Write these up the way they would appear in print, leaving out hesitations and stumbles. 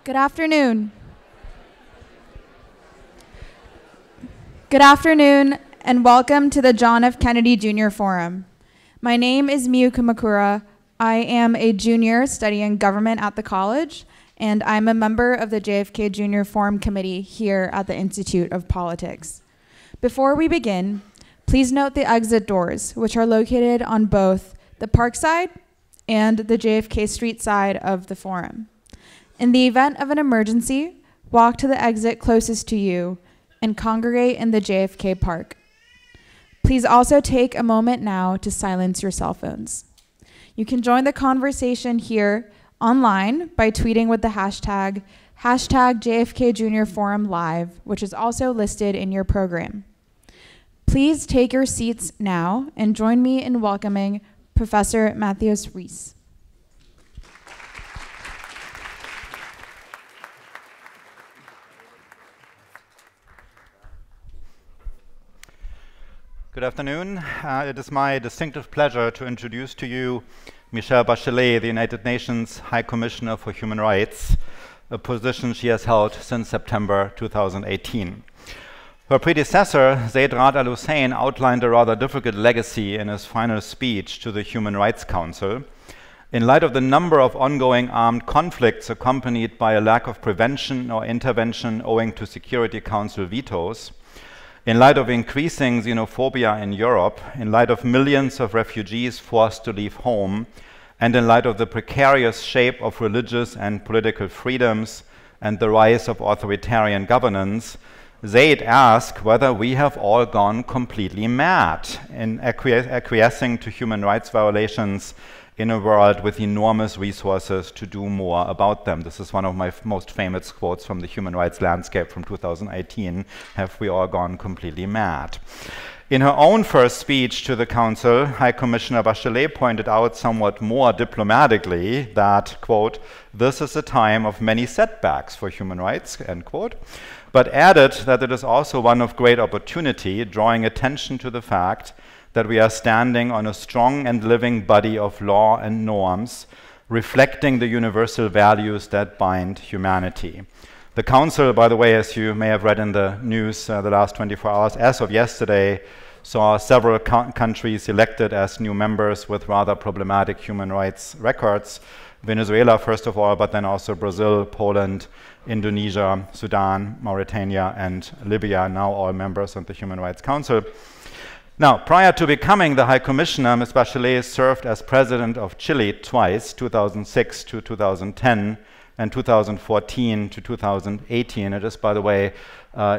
Good afternoon. Good afternoon, and welcome to the John F. Kennedy Jr. Forum. My name is Miyu Kumakura. I am a junior studying government at the college, and I'm a member of the JFK Jr. Forum Committee here at the Institute of Politics. Before we begin, please note the exit doors, which are located on both the Park side and the JFK Street side of the forum. In the event of an emergency, walk to the exit closest to you and congregate in the JFK Park. Please also take a moment now to silence your cell phones. You can join the conversation here online by tweeting with the hashtag JFK Jr. Forum Live, which is also listed in your program. Please take your seats now and join me in welcoming Professor Matthias Rees. Good afternoon. It is my distinctive pleasure to introduce to you Michelle Bachelet, the United Nations High Commissioner for Human Rights, a position she has held since September 2018. Her predecessor, Zeid Ra'ad Al Hussein, outlined a rather difficult legacy in his final speech to the Human Rights Council. In light of the number of ongoing armed conflicts accompanied by a lack of prevention or intervention owing to Security Council vetoes, in light of increasing xenophobia in Europe, in light of millions of refugees forced to leave home, and in light of the precarious shape of religious and political freedoms and the rise of authoritarian governance, Zeid asked whether we have all gone completely mad in acquiescing to human rights violations in a world with enormous resources to do more about them. This is one of my most famous quotes from the Human Rights Landscape from 2018. Have we all gone completely mad? In her own first speech to the Council, High Commissioner Bachelet pointed out somewhat more diplomatically that, quote, "This is a time of many setbacks for human rights," end quote, but added that it is also one of great opportunity, drawing attention to the fact that we are standing on a strong and living body of law and norms, reflecting the universal values that bind humanity. The Council, by the way, as you may have read in the news the last 24 hours, as of yesterday, saw several countries elected as new members with rather problematic human rights records. Venezuela, first of all, but then also Brazil, Poland, Indonesia, Sudan, Mauritania, and Libya, now all members of the Human Rights Council. Now, prior to becoming the High Commissioner, Ms. Bachelet served as President of Chile twice, 2006 to 2010, and 2014 to 2018. It is, by the way,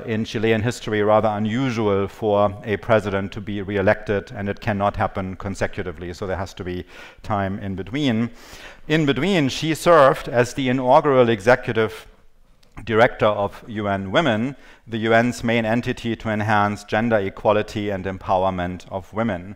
in Chilean history rather unusual for a president to be re-elected, and it cannot happen consecutively, so there has to be time in between. In between, she served as the inaugural executive Director of UN Women, the UN's main entity to enhance gender equality and empowerment of women.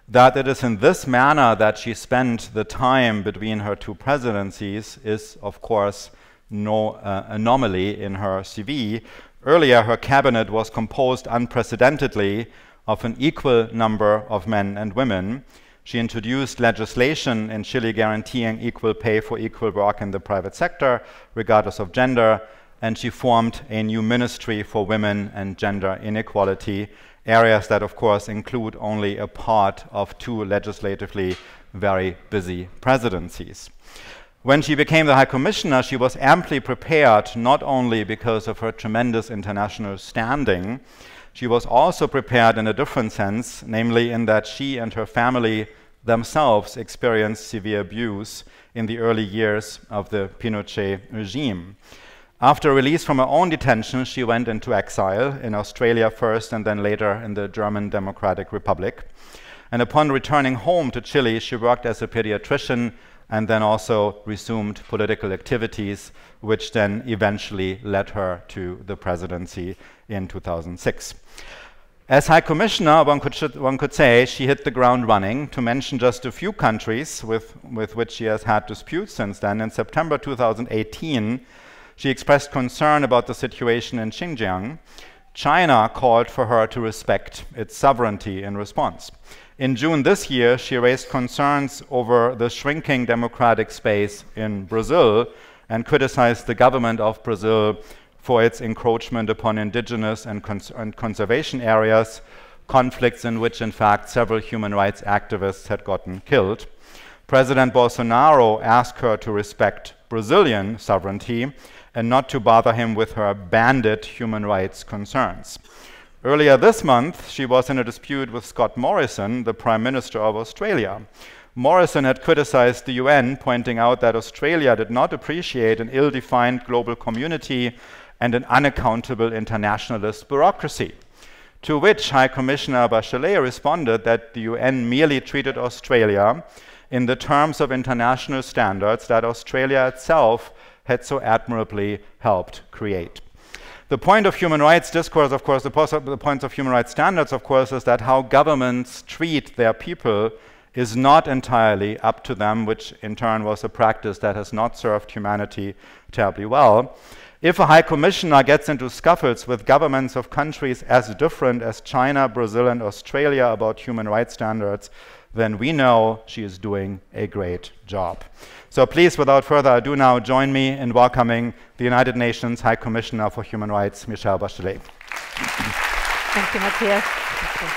That it is in this manner that she spent the time between her two presidencies is, of course, no anomaly in her CV. Earlier, her cabinet was composed unprecedentedly of an equal number of men and women. She introduced legislation in Chile guaranteeing equal pay for equal work in the private sector, regardless of gender, and she formed a new ministry for women and gender inequality, areas that, of course, include only a part of two legislatively very busy presidencies. When she became the High Commissioner, she was amply prepared, not only because of her tremendous international standing, she was also prepared in a different sense, namely in that she and her family themselves experienced severe abuse in the early years of the Pinochet regime. After release from her own detention, she went into exile in Australia first and then later in the German Democratic Republic. And upon returning home to Chile, she worked as a pediatrician and then also resumed political activities, which then eventually led her to the presidency in 2006. As High Commissioner, one could say she hit the ground running. To mention just a few countries with which she has had disputes since then, in September 2018, she expressed concern about the situation in Xinjiang. China called for her to respect its sovereignty in response. In June this year, she raised concerns over the shrinking democratic space in Brazil and criticized the government of Brazil for its encroachment upon indigenous and conservation areas, conflicts in which, in fact, several human rights activists had gotten killed. President Bolsonaro asked her to respect Brazilian sovereignty and not to bother him with her bandit human rights concerns. Earlier this month, she was in a dispute with Scott Morrison, the Prime Minister of Australia. Morrison had criticized the UN, pointing out that Australia did not appreciate an ill-defined global community and an unaccountable internationalist bureaucracy. To which High Commissioner Bachelet responded that the UN merely treated Australia in the terms of international standards that Australia itself had so admirably helped create. The point of human rights discourse, of course, the point of human rights standards, of course, is that how governments treat their people is not entirely up to them, which in turn was a practice that has not served humanity terribly well. If a High Commissioner gets into scuffles with governments of countries as different as China, Brazil, and Australia about human rights standards, then we know she is doing a great job. So please, without further ado, now join me in welcoming the United Nations High Commissioner for Human Rights, Michelle Bachelet. Thank you, Matthias. Thank you.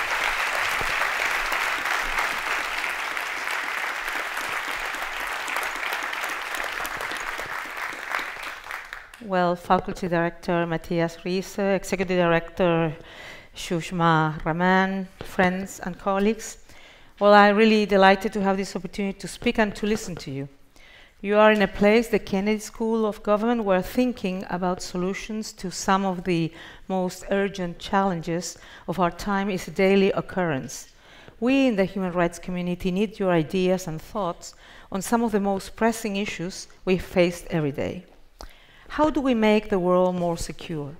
Well, Faculty Director Matthias Riese, Executive Director Shushma Raman, friends and colleagues. Well, I'm really delighted to have this opportunity to speak and to listen to you. You are in a place, the Kennedy School of Government, where thinking about solutions to some of the most urgent challenges of our time is a daily occurrence. We in the human rights community need your ideas and thoughts on some of the most pressing issues we face every day. How do we make the world more secure?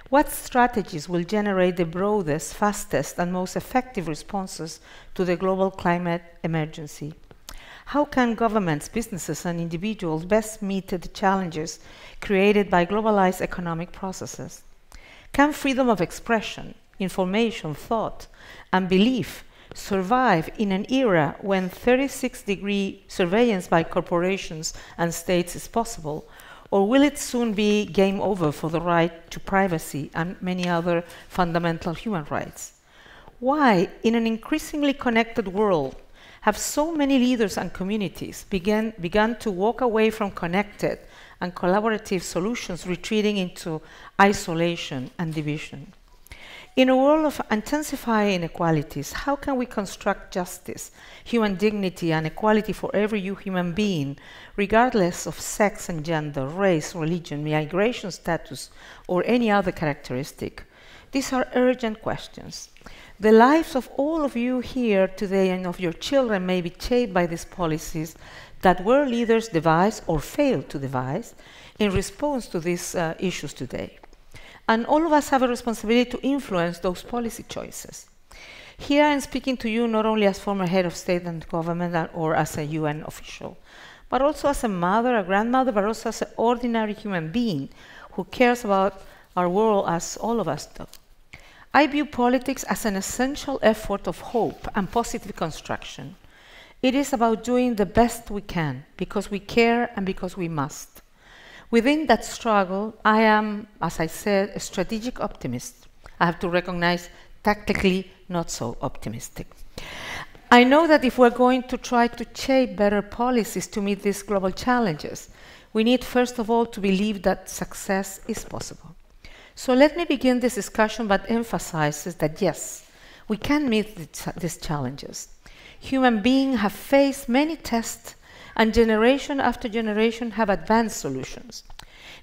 What strategies will generate the broadest, fastest, and most effective responses to the global climate emergency? How can governments, businesses, and individuals best meet the challenges created by globalized economic processes? Can freedom of expression, information, thought, and belief survive in an era when 36-degree surveillance by corporations and states is possible? Or will it soon be game over for the right to privacy and many other fundamental human rights? Why, in an increasingly connected world, have so many leaders and communities begun to walk away from connected and collaborative solutions, retreating into isolation and division? In a world of intensifying inequalities, how can we construct justice, human dignity, and equality for every human being, regardless of sex and gender, race, religion, migration status, or any other characteristic? These are urgent questions. The lives of all of you here today and of your children may be shaped by these policies that world leaders devise or fail to devise in response to these issues today. And all of us have a responsibility to influence those policy choices. Here I'm speaking to you not only as former head of state and government or as a UN official, but also as a mother, a grandmother, but also as an ordinary human being who cares about our world as all of us do. I view politics as an essential effort of hope and positive construction. It is about doing the best we can because we care and because we must. Within that struggle, I am, as I said, a strategic optimist. I have to recognize tactically not so optimistic. I know that if we're going to try to shape better policies to meet these global challenges, we need first of all to believe that success is possible. So let me begin this discussion by emphasizing that yes, we can meet these challenges. Human beings have faced many tests, and generation after generation have advanced solutions.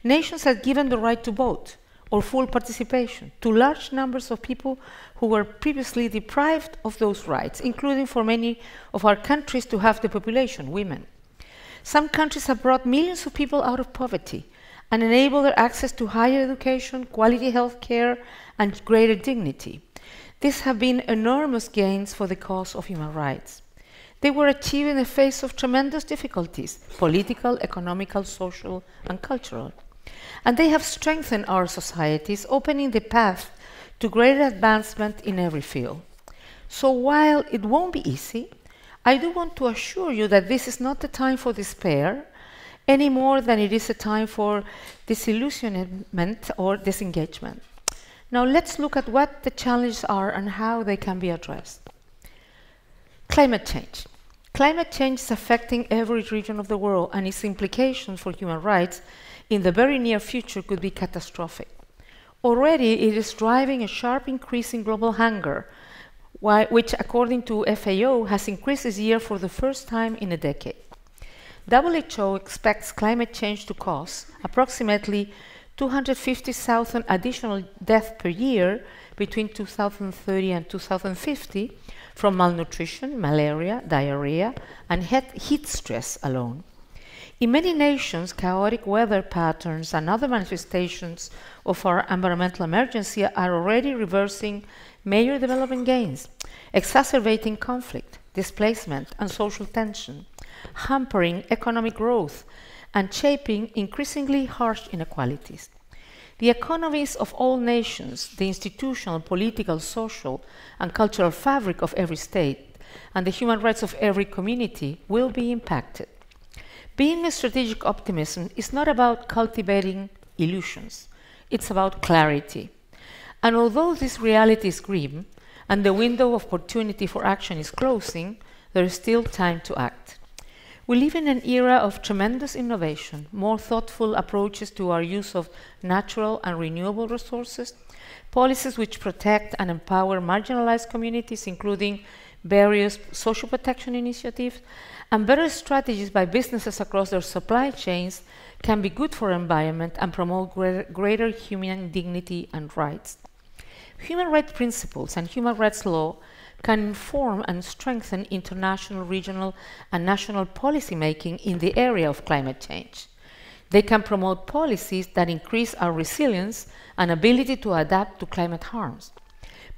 Nations have given the right to vote or full participation to large numbers of people who were previously deprived of those rights, including for many of our countries to have the population, women. Some countries have brought millions of people out of poverty and enabled their access to higher education, quality health care, and greater dignity. These have been enormous gains for the cause of human rights. They were achieved in the face of tremendous difficulties, political, economical, social, and cultural. And they have strengthened our societies, opening the path to greater advancement in every field. So while it won't be easy, I do want to assure you that this is not the time for despair. any more than it is a time for disillusionment or disengagement. Now let's look at what the challenges are and how they can be addressed. Climate change. Climate change is affecting every region of the world, and its implications for human rights in the very near future could be catastrophic. Already, it is driving a sharp increase in global hunger, which, according to FAO, has increased this year for the first time in a decade. WHO expects climate change to cause approximately 250,000 additional deaths per year between 2030 and 2050 from malnutrition, malaria, diarrhea, and heat stress alone. In many nations, chaotic weather patterns and other manifestations of our environmental emergency are already reversing major development gains, exacerbating conflict, displacement, and social tension, hampering economic growth, and shaping increasingly harsh inequalities. The economies of all nations, the institutional, political, social, and cultural fabric of every state, and the human rights of every community will be impacted. Being a strategic optimism is not about cultivating illusions. It's about clarity. And although this reality is grim, and the window of opportunity for action is closing, there is still time to act. We live in an era of tremendous innovation, more thoughtful approaches to our use of natural and renewable resources, policies which protect and empower marginalized communities, including various social protection initiatives, and better strategies by businesses across their supply chains can be good for the environment and promote greater human dignity and rights. Human rights principles and human rights law can inform and strengthen international, regional, and national policy making in the area of climate change. They can promote policies that increase our resilience and ability to adapt to climate harms,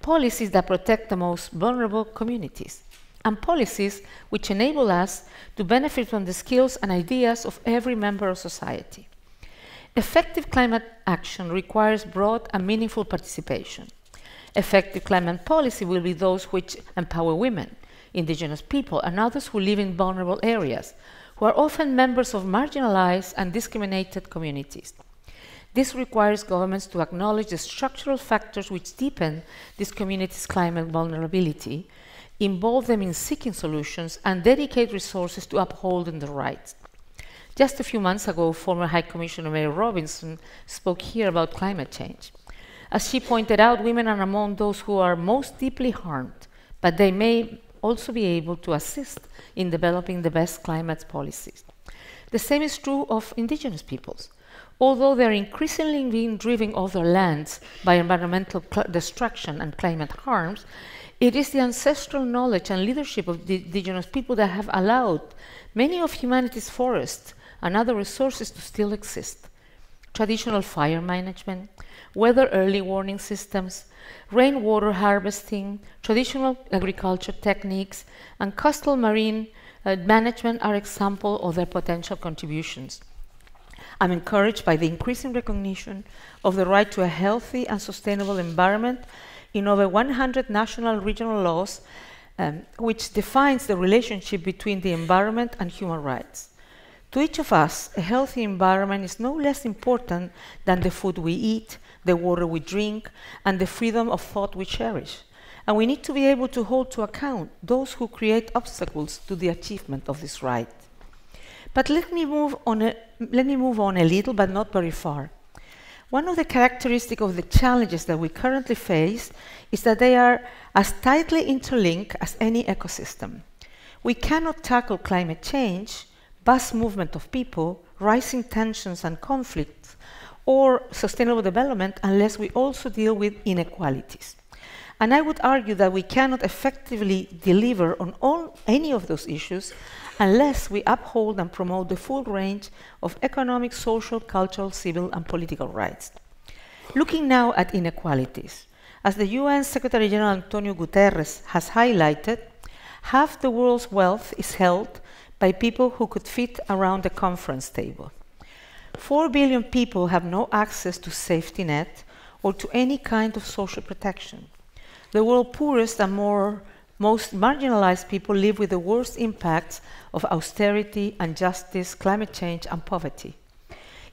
policies that protect the most vulnerable communities, and policies which enable us to benefit from the skills and ideas of every member of society. Effective climate action requires broad and meaningful participation. Effective climate policy will be those which empower women, indigenous people, and others who live in vulnerable areas, who are often members of marginalized and discriminated communities. This requires governments to acknowledge the structural factors which deepen these communities' climate vulnerability, involve them in seeking solutions, and dedicate resources to upholding their rights. Just a few months ago, former High Commissioner Mary Robinson spoke here about climate change. As she pointed out, women are among those who are most deeply harmed, but they may also be able to assist in developing the best climate policies. The same is true of indigenous peoples. Although they are increasingly being driven off their lands by environmental destruction and climate harms, it is the ancestral knowledge and leadership of the indigenous people that have allowed many of humanity's forests and other resources to still exist. Traditional fire management, weather early warning systems, rainwater harvesting, traditional agriculture techniques, and coastal marine management are examples of their potential contributions. I'm encouraged by the increasing recognition of the right to a healthy and sustainable environment in over 100 national and regional laws, which defines the relationship between the environment and human rights. To each of us, a healthy environment is no less important than the food we eat, the water we drink, and the freedom of thought we cherish. And we need to be able to hold to account those who create obstacles to the achievement of this right. But let me move on a little, but not very far. One of the characteristics of the challenges that we currently face is that they are as tightly interlinked as any ecosystem. We cannot tackle climate change, vast movement of people, rising tensions and conflicts, or sustainable development unless we also deal with inequalities. And I would argue that we cannot effectively deliver on any of those issues unless we uphold and promote the full range of economic, social, cultural, civil, and political rights. Looking now at inequalities, as the UN Secretary General Antonio Guterres has highlighted, half the world's wealth is held by people who could fit around the conference table. 4 billion people have no access to safety net or to any kind of social protection. The world's poorest and most marginalized people live with the worst impacts of austerity, injustice, climate change, and poverty.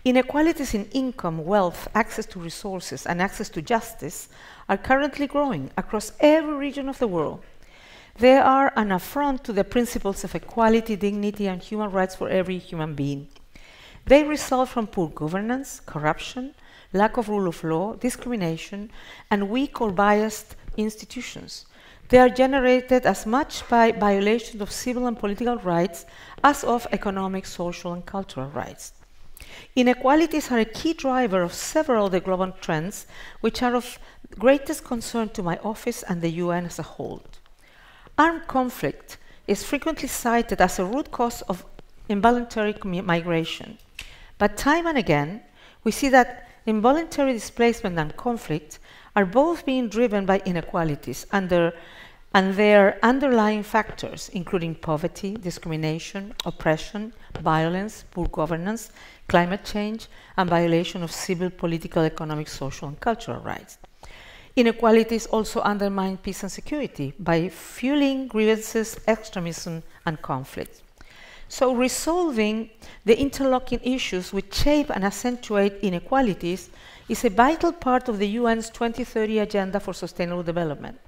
Inequalities in income, wealth, access to resources, and access to justice are currently growing across every region of the world. They are an affront to the principles of equality, dignity, and human rights for every human being. They result from poor governance, corruption, lack of rule of law, discrimination, and weak or biased institutions. They are generated as much by violations of civil and political rights as of economic, social, and cultural rights. Inequalities are a key driver of several of the global trends, which are of greatest concern to my office and the UN as a whole. Armed conflict is frequently cited as a root cause of involuntary migration. But time and again, we see that involuntary displacement and conflict are both being driven by inequalities and their underlying factors, including poverty, discrimination, oppression, violence, poor governance, climate change, and violation of civil, political, economic, social, and cultural rights. Inequalities also undermine peace and security by fueling grievances, extremism, and conflict. So resolving the interlocking issues which shape and accentuate inequalities is a vital part of the UN's 2030 Agenda for Sustainable Development,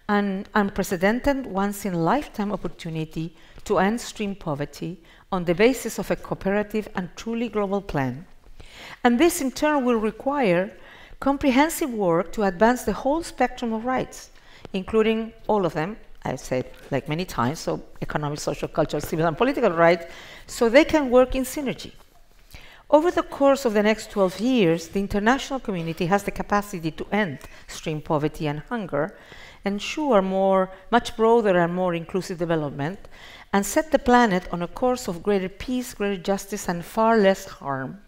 an unprecedented once-in-a-lifetime opportunity to end extreme poverty on the basis of a cooperative and truly global plan. And this in turn will require comprehensive work to advance the whole spectrum of rights, including all of them, I've said like many times, so economic, social, cultural, civil, and political rights, so they can work in synergy. Over the course of the next 12 years, the international community has the capacity to end extreme poverty and hunger, ensure much broader and more inclusive development, and set the planet on a course of greater peace, greater justice, and far less harm.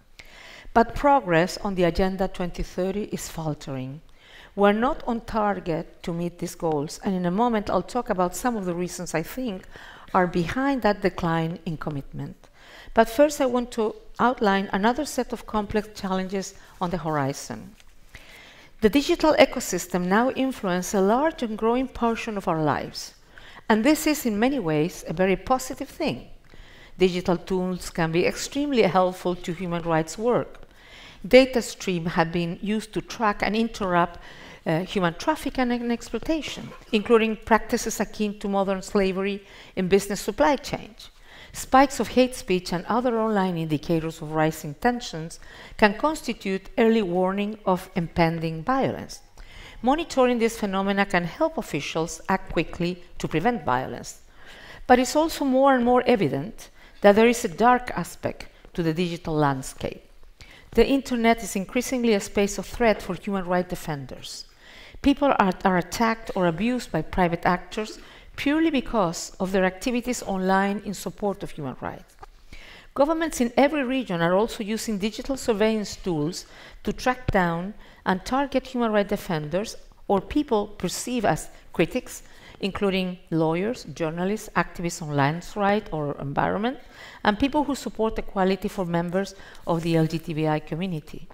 But progress on the Agenda 2030 is faltering. We're not on target to meet these goals, and in a moment I'll talk about some of the reasons I think are behind that decline in commitment. But first I want to outline another set of complex challenges on the horizon. The digital ecosystem now influences a large and growing portion of our lives, and this is in many ways a very positive thing. Digital tools can be extremely helpful to human rights work. Data streams have been used to track and interrupt human trafficking and exploitation, including practices akin to modern slavery in business supply chains. Spikes of hate speech and other online indicators of rising tensions can constitute early warning of impending violence. Monitoring this phenomena can help officials act quickly to prevent violence. But it's also more and more evident that there is a dark aspect to the digital landscape. The internet is increasingly a space of threat for human rights defenders. People are attacked or abused by private actors purely because of their activities online in support of human rights. Governments in every region are also using digital surveillance tools to track down and target human rights defenders or people perceived as critics, including lawyers, journalists, activists on land rights or environment, and people who support equality for members of the LGBTI community.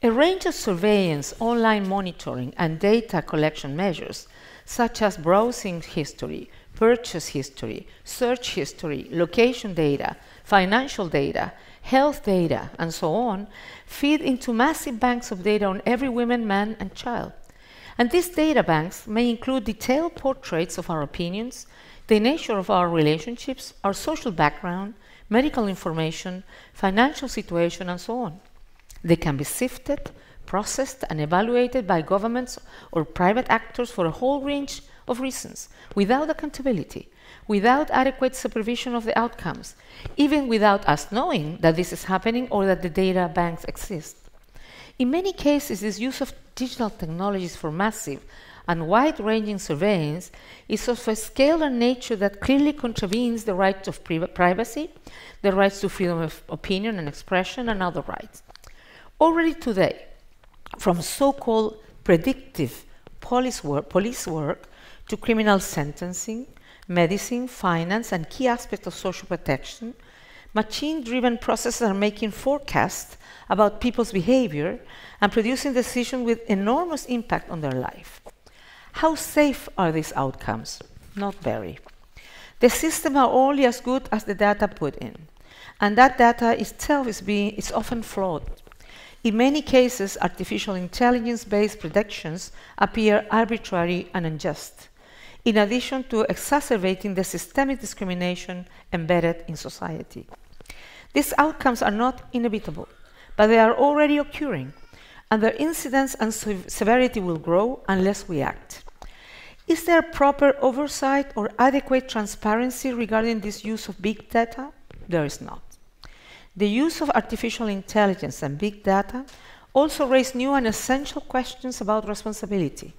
A range of surveillance, online monitoring, and data collection measures, such as browsing history, purchase history, search history, location data, financial data, health data, and so on, feed into massive banks of data on every woman, man, and child. And these data banks may include detailed portraits of our opinions, the nature of our relationships, our social background, medical information, financial situation, and so on. They can be sifted, processed, and evaluated by governments or private actors for a whole range of reasons, without accountability, without adequate supervision of the outcomes, even without us knowing that this is happening or that the data banks exist. In many cases, this use of digital technologies for massive and wide-ranging surveillance is of a scale and nature that clearly contravenes the rights of privacy, the rights to freedom of opinion and expression, and other rights. Already today, from so-called predictive police work to criminal sentencing, medicine, finance, and key aspects of social protection, machine-driven processes are making forecasts about people's behavior and producing decisions with enormous impact on their life. How safe are these outcomes? Not very. The systems are only as good as the data put in, and that data itself is often flawed. In many cases, artificial intelligence-based predictions appear arbitrary and unjust, in addition to exacerbating the systemic discrimination embedded in society. These outcomes are not inevitable, but they are already occurring, and their incidence and severity will grow unless we act. Is there proper oversight or adequate transparency regarding this use of big data? There is not. The use of artificial intelligence and big data also raise new and essential questions about responsibility.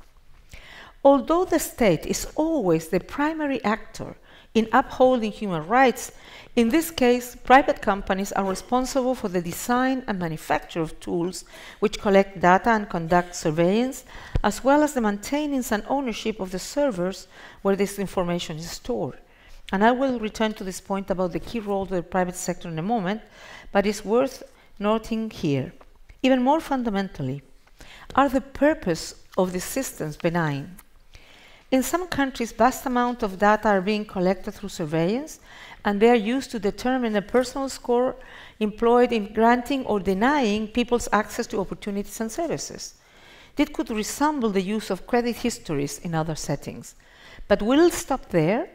Although the state is always the primary actor in upholding human rights, in this case, private companies are responsible for the design and manufacture of tools which collect data and conduct surveillance, as well as the maintenance and ownership of the servers where this information is stored. And I will return to this point about the key role of the private sector in a moment, but it's worth noting here. Even more fundamentally, are the purpose of these systems benign? In some countries, vast amounts of data are being collected through surveillance, and they are used to determine a personal score employed in granting or denying people's access to opportunities and services. This could resemble the use of credit histories in other settings. But will it stop there?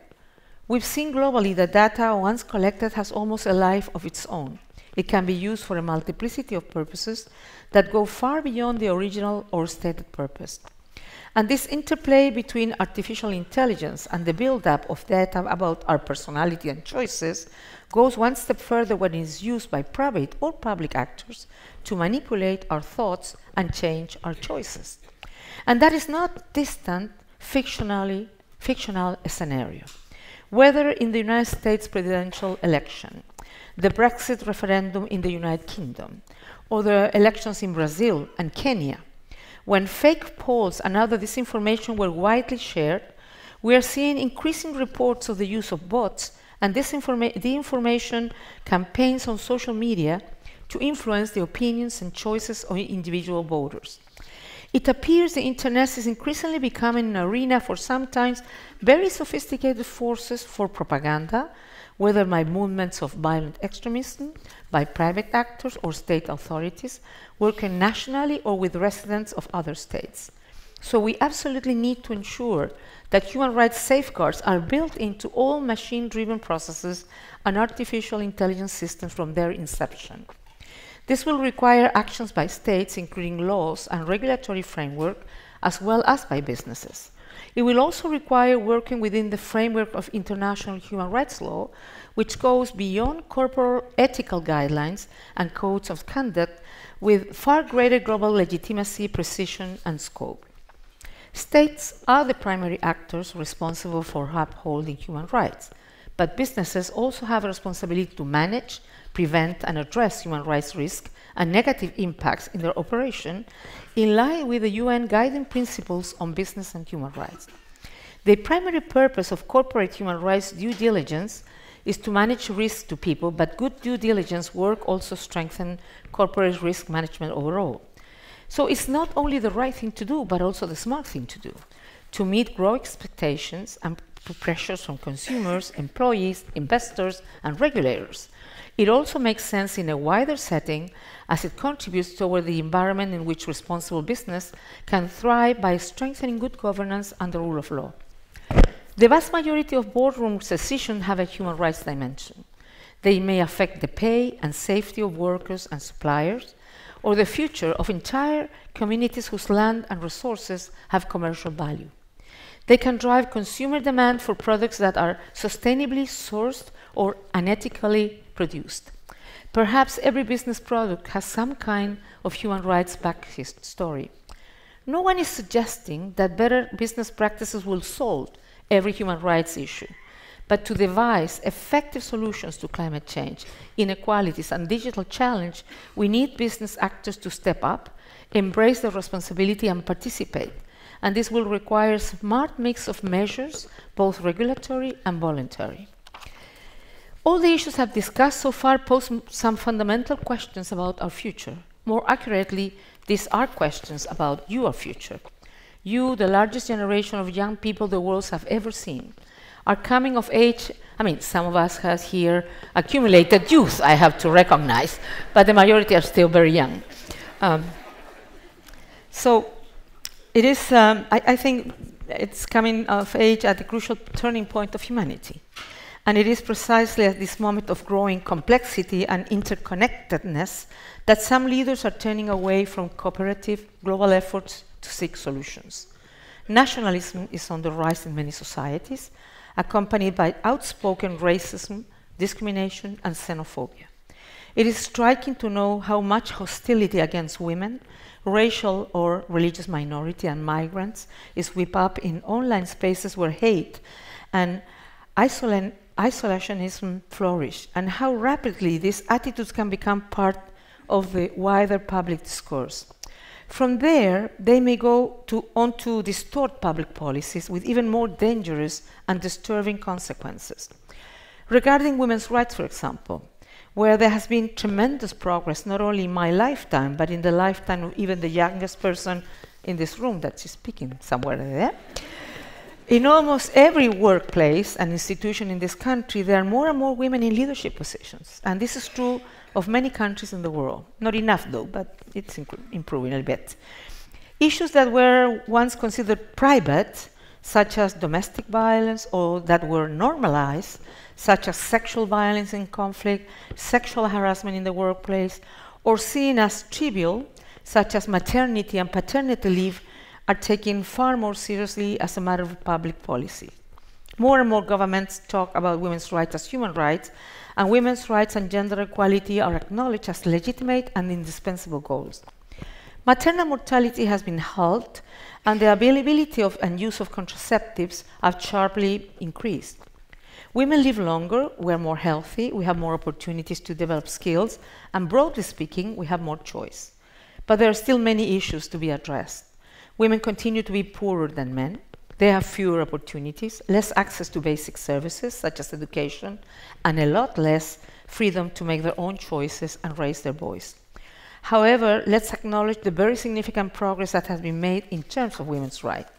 We've seen globally that data, once collected, has almost a life of its own. It can be used for a multiplicity of purposes that go far beyond the original or stated purpose. And this interplay between artificial intelligence and the build-up of data about our personality and choices goes one step further when it is used by private or public actors to manipulate our thoughts and change our choices. And that is not distant, fictional scenario. Whether in the United States presidential election, the Brexit referendum in the United Kingdom, or the elections in Brazil and Kenya, when fake polls and other disinformation were widely shared, we are seeing increasing reports of the use of bots and disinformation campaigns on social media to influence the opinions and choices of individual voters. It appears the internet is increasingly becoming an arena for sometimes very sophisticated forces for propaganda, whether by movements of violent extremism, by private actors or state authorities, working nationally or with residents of other states. So we absolutely need to ensure that human rights safeguards are built into all machine-driven processes and artificial intelligence systems from their inception. This will require actions by states, including laws and regulatory framework, as well as by businesses. It will also require working within the framework of international human rights law, which goes beyond corporate ethical guidelines and codes of conduct with far greater global legitimacy, precision, and scope. States are the primary actors responsible for upholding human rights, but businesses also have a responsibility to manage, prevent, and address human rights risks and negative impacts in their operation in line with the UN guiding principles on business and human rights. The primary purpose of corporate human rights due diligence is to manage risk to people, but good due diligence work also strengthens corporate risk management overall. So it's not only the right thing to do, but also the smart thing to do, to meet growing expectations and pressures from consumers, employees, investors, and regulators. It also makes sense in a wider setting as it contributes toward the environment in which responsible business can thrive by strengthening good governance and the rule of law. The vast majority of boardroom decisions have a human rights dimension. They may affect the pay and safety of workers and suppliers, or the future of entire communities whose land and resources have commercial value. They can drive consumer demand for products that are sustainably sourced or unethically produced. Perhaps every business product has some kind of human rights backstory. No one is suggesting that better business practices will solve every human rights issue, but to devise effective solutions to climate change, inequalities, and digital challenge, we need business actors to step up, embrace their responsibility, and participate. And this will require a smart mix of measures, both regulatory and voluntary. All the issues I've discussed so far pose some fundamental questions about our future. More accurately, these are questions about your future. You, the largest generation of young people the world have ever seen, are coming of age. I mean, some of us has here accumulated youth, I have to recognize, but the majority are still very young. So it is, I think it's coming of age at the crucial turning point of humanity. And it is precisely at this moment of growing complexity and interconnectedness that some leaders are turning away from cooperative global efforts to seek solutions. Nationalism is on the rise in many societies, accompanied by outspoken racism, discrimination, and xenophobia. It is striking to know how much hostility against women, racial or religious minority, and migrants is whipped up in online spaces where hate and isolationism flourish, and how rapidly these attitudes can become part of the wider public discourse. From there, they may go on to distort public policies with even more dangerous and disturbing consequences. Regarding women's rights, for example, where there has been tremendous progress, not only in my lifetime, but in the lifetime of even the youngest person in this room that is speaking somewhere there. In almost every workplace and institution in this country, there are more and more women in leadership positions. And this is true of many countries in the world. Not enough, though, but it's improving a bit. Issues that were once considered private, such as domestic violence, or that were normalized, such as sexual violence in conflict, sexual harassment in the workplace, or seen as trivial, such as maternity and paternity leave, are taken far more seriously as a matter of public policy. More and more governments talk about women's rights as human rights, and women's rights and gender equality are acknowledged as legitimate and indispensable goals. Maternal mortality has been halved, and the availability of and use of contraceptives have sharply increased. Women live longer, we're more healthy, we have more opportunities to develop skills, and broadly speaking, we have more choice. But there are still many issues to be addressed. Women continue to be poorer than men. They have fewer opportunities, less access to basic services such as education, and a lot less freedom to make their own choices and raise their voice. However, let's acknowledge the very significant progress that has been made in terms of women's rights.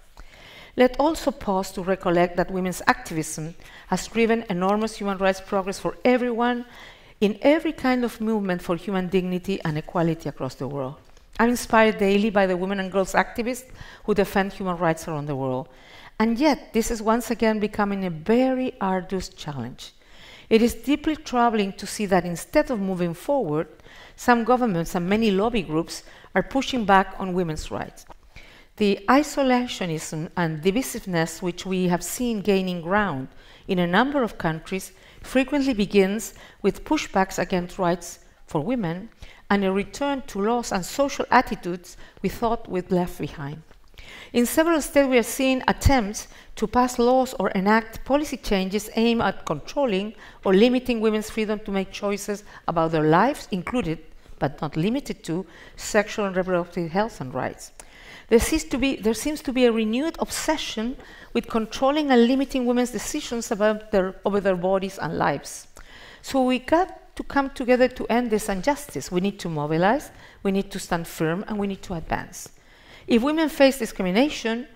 Let's also pause to recollect that women's activism has driven enormous human rights progress for everyone in every kind of movement for human dignity and equality across the world. I'm inspired daily by the women and girls activists who defend human rights around the world. And yet, this is once again becoming a very arduous challenge. It is deeply troubling to see that instead of moving forward, some governments and many lobby groups are pushing back on women's rights. The isolationism and divisiveness which we have seen gaining ground in a number of countries frequently begins with pushbacks against rights for women and a return to laws and social attitudes we thought we'd left behind. In several states, we are seeing attempts to pass laws or enact policy changes aimed at controlling or limiting women's freedom to make choices about their lives, included, but not limited to, sexual and reproductive health and rights. There seems to be a renewed obsession with controlling and limiting women's decisions over their bodies and lives. So we got to come together to end this injustice. We need to mobilize, we need to stand firm, and we need to advance. If women face discrimination,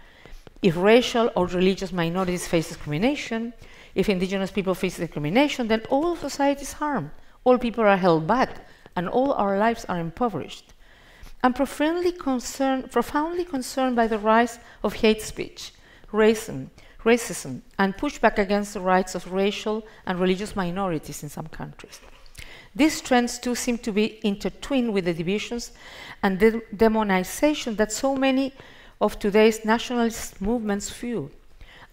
if racial or religious minorities face discrimination, if indigenous people face discrimination, then all society is harmed, all people are held back, and all our lives are impoverished. I'm profoundly concerned by the rise of hate speech, racism, and pushback against the rights of racial and religious minorities in some countries. These trends too seem to be intertwined with the divisions and the demonization that so many of today's nationalist movements fuel.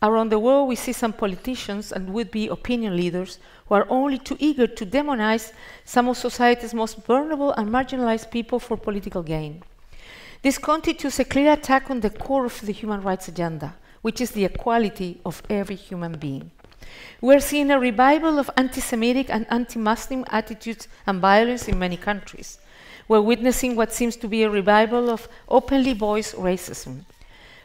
Around the world, we see some politicians and would-be opinion leaders who are only too eager to demonize some of society's most vulnerable and marginalized people for political gain. This constitutes a clear attack on the core of the human rights agenda, which is the equality of every human being. We're seeing a revival of anti-Semitic and anti-Muslim attitudes and violence in many countries. We're witnessing what seems to be a revival of openly voiced racism.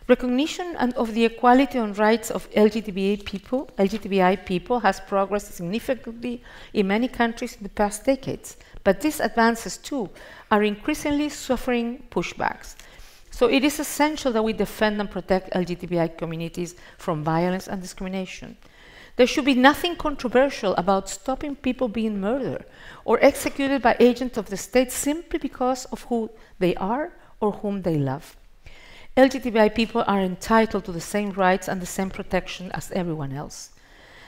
Recognition of the equality and rights of LGBTI people has progressed significantly in many countries in the past decades, but these advances too are increasingly suffering pushbacks. So it is essential that we defend and protect LGBTI communities from violence and discrimination. There should be nothing controversial about stopping people being murdered or executed by agents of the state simply because of who they are or whom they love. LGBTI people are entitled to the same rights and the same protection as everyone else.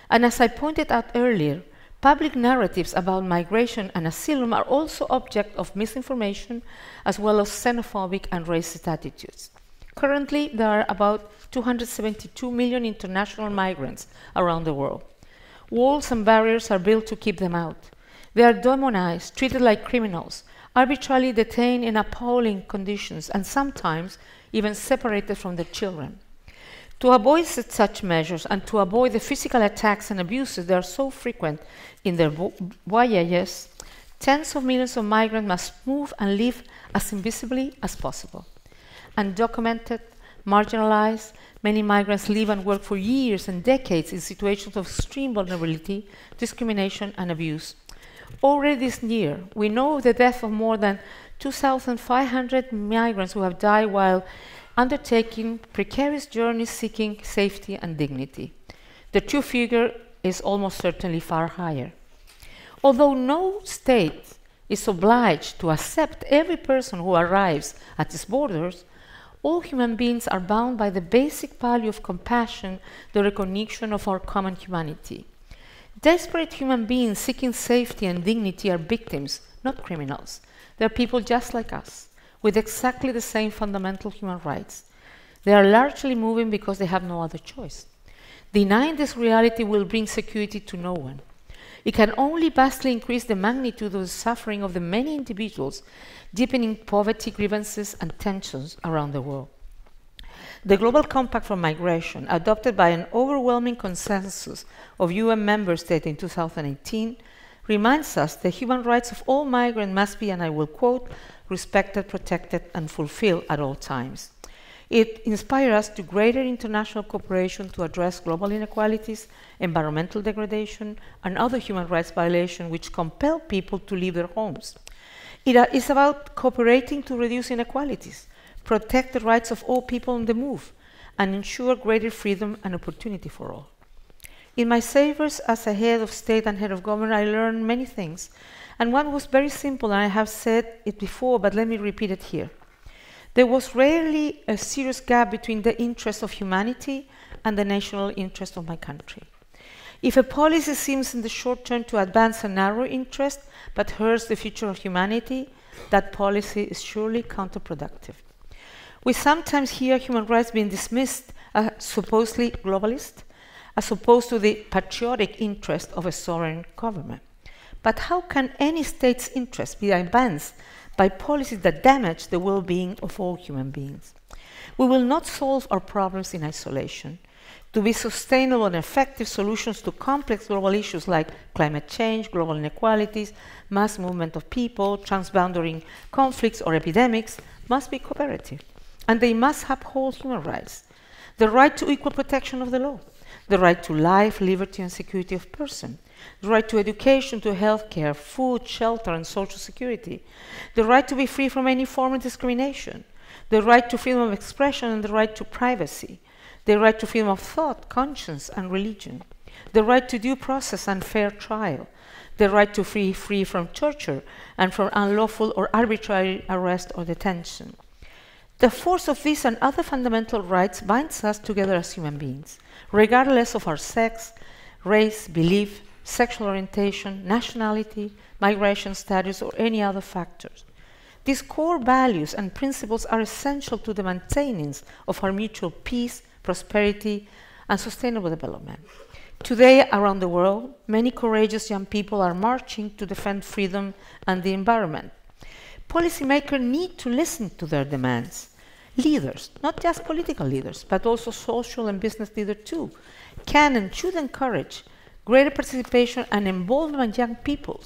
And as I pointed out earlier, public narratives about migration and asylum are also object of misinformation as well as xenophobic and racist attitudes. Currently, there are about 272 million international migrants around the world. Walls and barriers are built to keep them out. They are demonized, treated like criminals, arbitrarily detained in appalling conditions, and sometimes even separated from their children. To avoid such measures and to avoid the physical attacks and abuses that are so frequent in their voyages, tens of millions of migrants must move and live as invisibly as possible. Undocumented, marginalized, many migrants live and work for years and decades in situations of extreme vulnerability, discrimination, and abuse. Already this year, we know of the death of more than 2,500 migrants who have died while undertaking precarious journeys seeking safety and dignity. The true figure is almost certainly far higher. Although no state is obliged to accept every person who arrives at its borders, all human beings are bound by the basic value of compassion, the recognition of our common humanity. Desperate human beings seeking safety and dignity are victims, not criminals. They are people just like us, with exactly the same fundamental human rights. They are largely moving because they have no other choice. Denying this reality will bring security to no one. It can only vastly increase the magnitude of the suffering of the many individuals, deepening poverty, grievances, and tensions around the world. The Global Compact for Migration, adopted by an overwhelming consensus of UN member states in 2018, reminds us the human rights of all migrants must be, and I will quote, respected, protected, and fulfilled at all times. It inspires us to greater international cooperation to address global inequalities, environmental degradation, and other human rights violations which compel people to leave their homes. It is about cooperating to reduce inequalities, protect the rights of all people on the move, and ensure greater freedom and opportunity for all. In my service as a head of state and head of government, I learned many things. And one was very simple, and I have said it before, but let me repeat it here. There was rarely a serious gap between the interests of humanity and the national interest of my country. If a policy seems in the short term to advance a narrow interest but hurts the future of humanity, that policy is surely counterproductive. We sometimes hear human rights being dismissed as supposedly globalist, as opposed to the patriotic interest of a sovereign government. But how can any state's interest be advanced by policies that damage the well-being of all human beings? We will not solve our problems in isolation. To be sustainable and effective solutions to complex global issues like climate change, global inequalities, mass movement of people, transboundary conflicts, or epidemics must be cooperative. And they must uphold human rights. The right to equal protection of the law, the right to life, liberty, and security of person, the right to education, to health care, food, shelter, and social security, the right to be free from any form of discrimination, the right to freedom of expression and the right to privacy, the right to freedom of thought, conscience, and religion, the right to due process and fair trial, the right to be free from torture and from unlawful or arbitrary arrest or detention. The force of these and other fundamental rights binds us together as human beings, regardless of our sex, race, belief, sexual orientation, nationality, migration status, or any other factors. These core values and principles are essential to the maintenance of our mutual peace, prosperity, and sustainable development. Today, around the world, many courageous young people are marching to defend freedom and the environment. Policymakers need to listen to their demands. Leaders, not just political leaders, but also social and business leaders too, can and should encourage greater participation and involvement of young people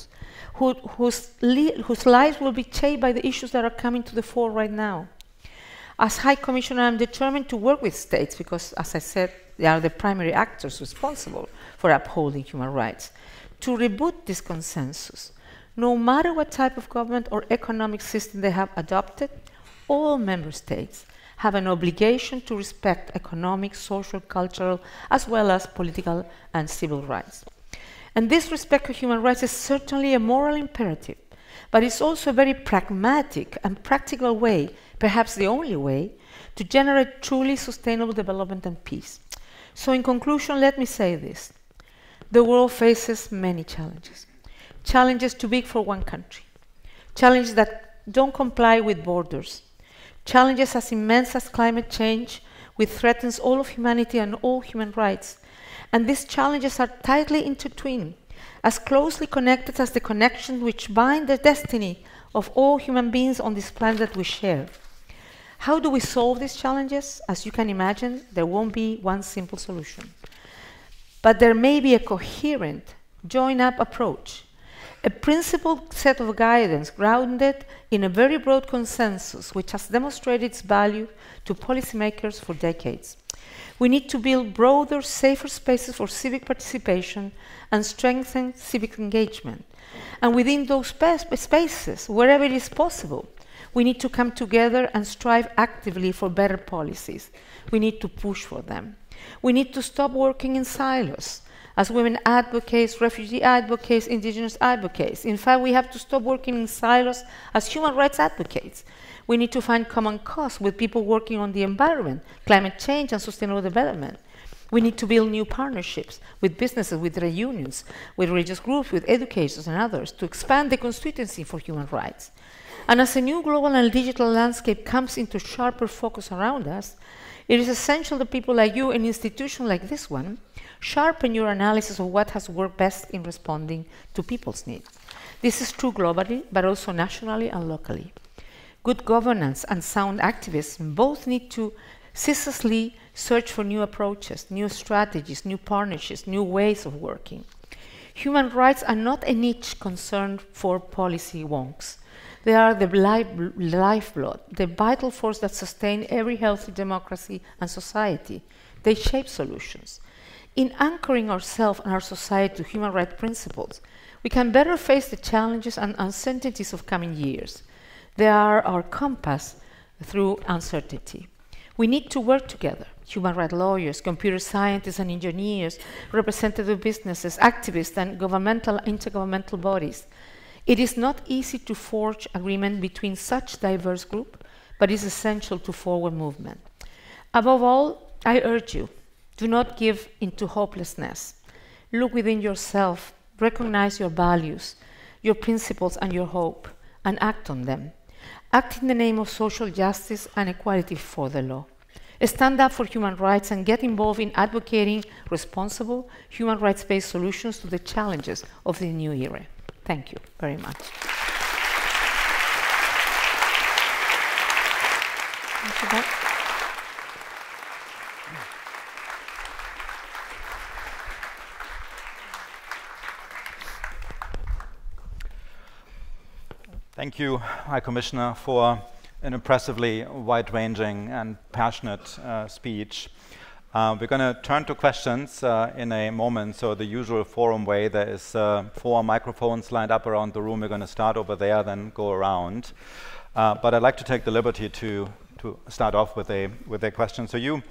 whose lives will be shaped by the issues that are coming to the fore right now. As High Commissioner, I'm determined to work with states because, as I said, they are the primary actors responsible for upholding human rights, to reboot this consensus. No matter what type of government or economic system they have adopted, all member states have an obligation to respect economic, social, cultural, as well as political and civil rights. And this respect for human rights is certainly a moral imperative, but it's also a very pragmatic and practical way, perhaps the only way, to generate truly sustainable development and peace. So in conclusion, let me say this. The world faces many challenges. Challenges too big for one country. Challenges that don't comply with borders. Challenges as immense as climate change, which threatens all of humanity and all human rights. And these challenges are tightly intertwined, as closely connected as the connections which bind the destiny of all human beings on this planet that we share. How do we solve these challenges? As you can imagine, there won't be one simple solution. But there may be a coherent, joined-up approach, a principled set of guidance grounded in a very broad consensus which has demonstrated its value to policymakers for decades. We need to build broader, safer spaces for civic participation and strengthen civic engagement. And within those spaces, wherever it is possible, we need to come together and strive actively for better policies. We need to push for them. We need to stop working in silos as women advocates, refugee advocates, indigenous advocates. In fact, we have to stop working in silos as human rights advocates. We need to find common cause with people working on the environment, climate change, and sustainable development. We need to build new partnerships with businesses, with trade unions, with religious groups, with educators and others to expand the constituency for human rights. And as a new global and digital landscape comes into sharper focus around us, it is essential that people like you, an institution like this one, sharpen your analysis of what has worked best in responding to people's needs. This is true globally, but also nationally and locally. Good governance and sound activism both need to ceaselessly search for new approaches, new strategies, new partnerships, new ways of working. Human rights are not a niche concern for policy wonks. They are the lifeblood, the vital force that sustain every healthy democracy and society. They shape solutions. In anchoring ourselves and our society to human rights principles, we can better face the challenges and uncertainties of coming years. They are our compass through uncertainty. We need to work together, human rights lawyers, computer scientists and engineers, representative businesses, activists, and governmental, intergovernmental bodies. It is not easy to forge agreement between such diverse groups, but is essential to forward movement. Above all, I urge you, do not give into hopelessness. Look within yourself, recognize your values, your principles, and your hope, and act on them. Act in the name of social justice and equality before the law. Stand up for human rights and get involved in advocating responsible, human rights-based solutions to the challenges of the new era. Thank you very much. Thank you, High Commissioner, for an impressively wide-ranging and passionate speech. We're going to turn to questions in a moment. So the usual forum way, there is 4 microphones lined up around the room. We're going to start over there, then go around. But I'd like to take the liberty to start off with a question. So you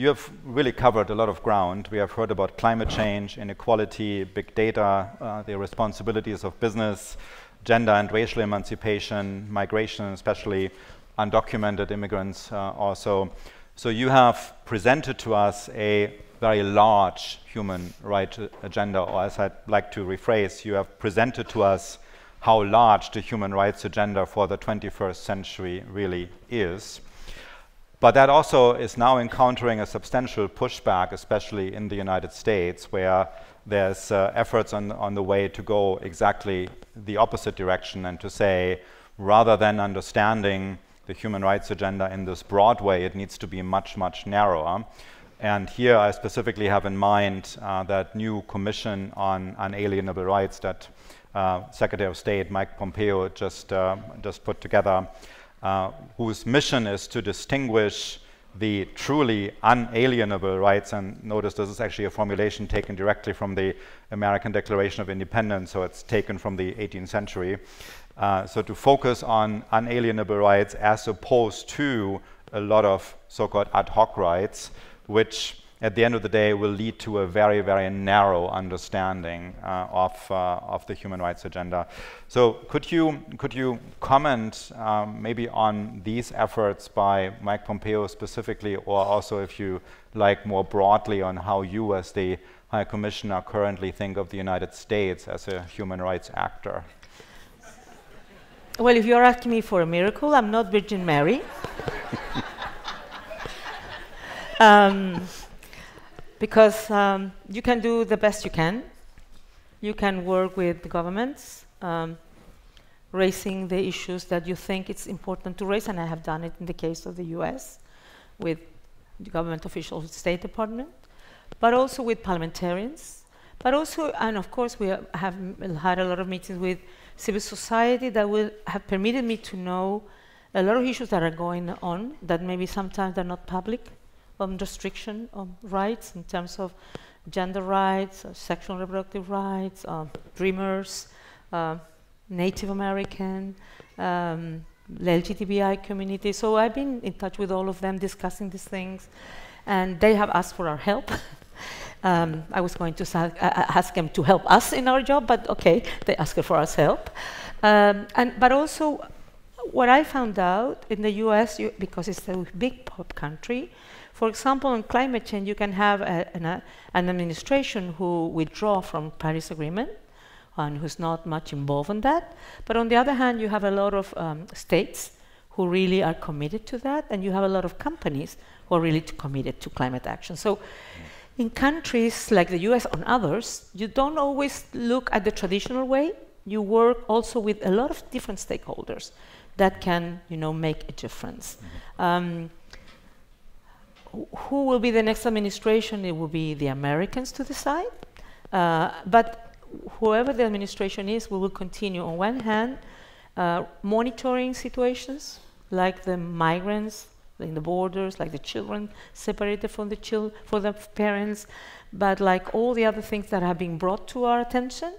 have really covered a lot of ground. We have heard about climate change, inequality, big data, the responsibilities of business, gender and racial emancipation, migration, especially undocumented immigrants also. So you have presented to us a very large human rights agenda, or as I'd like to rephrase, you have presented to us how large the human rights agenda for the 21st century really is. But that also is now encountering a substantial pushback, especially in the United States, where there's efforts on the way to go exactly the opposite direction and to say, rather than understanding the human rights agenda in this broad way, it needs to be much, much narrower. And here I specifically have in mind that new commission on unalienable rights that Secretary of State Mike Pompeo just put together, whose mission is to distinguish the truly unalienable rights, and notice this is actually a formulation taken directly from the American Declaration of Independence, so it's taken from the 18th century. So to focus on unalienable rights as opposed to a lot of so-called ad hoc rights, which at the end of the day will lead to a very, very narrow understanding of the human rights agenda. So could you comment maybe on these efforts by Mike Pompeo specifically, or also, if you like, more broadly on how you as the High Commissioner currently think of the United States as a human rights actor? Well, if you're asking me for a miracle, I'm not Virgin Mary. Because you can do the best you can. You can work with the governments, raising the issues that you think it's important to raise, and I have done it in the case of the US with the government officials, State Department, but also with parliamentarians, but also, and of course, we have had a lot of meetings with civil society that will have permitted me to know a lot of issues that are going on that maybe sometimes they're not public, restriction of rights in terms of gender rights, sexual and reproductive rights, dreamers, Native American, the LGBTI community. So I've been in touch with all of them discussing these things, and they have asked for our help. I was going to ask them to help us in our job, but okay, they asked for us help. But also, what I found out in the US, because it's a big pop country, for example, on climate change, you can have an administration who withdraw from Paris Agreement and who's not much involved in that. But on the other hand, you have a lot of states who really are committed to that, and you have a lot of companies who are really committed to climate action. So in countries like the US and others, you don't always look at the traditional way. You work also with a lot of different stakeholders that can, make a difference. Who will be the next administration? It will be the Americans to decide. But whoever the administration is, we will continue, on one hand, monitoring situations like the migrants in the borders, like the children separated from the parents, but like all the other things that have been brought to our attention.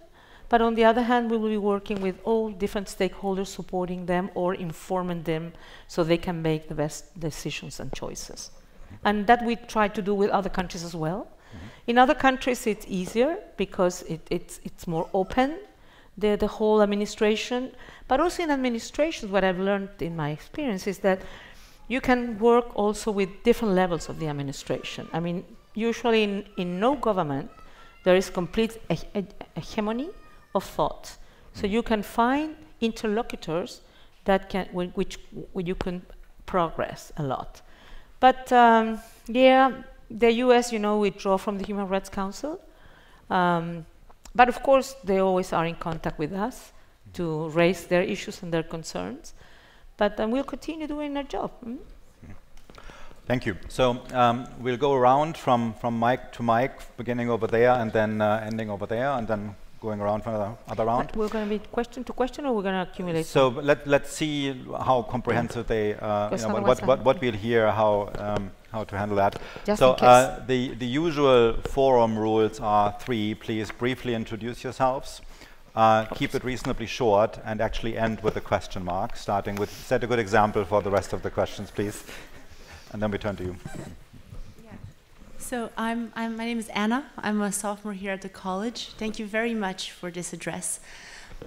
But on the other hand, we will be working with all different stakeholders, supporting them or informing them so they can make the best decisions and choices. And that we try to do with other countries as well. In other countries, it's easier because it's more open, the whole administration. But also in administrations, what I've learned in my experience is that you can work also with different levels of the administration. I mean, usually in no government, there is complete hegemony of thought. So you can find interlocutors that can, which you can progress a lot. But yeah, the US, withdraw from the Human Rights Council. But of course, they always are in contact with us to raise their issues and their concerns. But we'll continue doing our job. Thank you. So we'll go around from mic to mic, beginning over there and then ending over there, and then going around for the other round. But we're going to be question to question, or we're going to accumulate? So let's see how comprehensive they, what we'll hear, how to handle that. Just so the usual forum rules are 3. Please briefly introduce yourselves. Keep it reasonably short and actually end with a question mark, starting with, set a good example for the rest of the questions, please. And then we turn to you. Yeah. So my name is Anna. I'm a sophomore here at the college. Thank you very much for this address.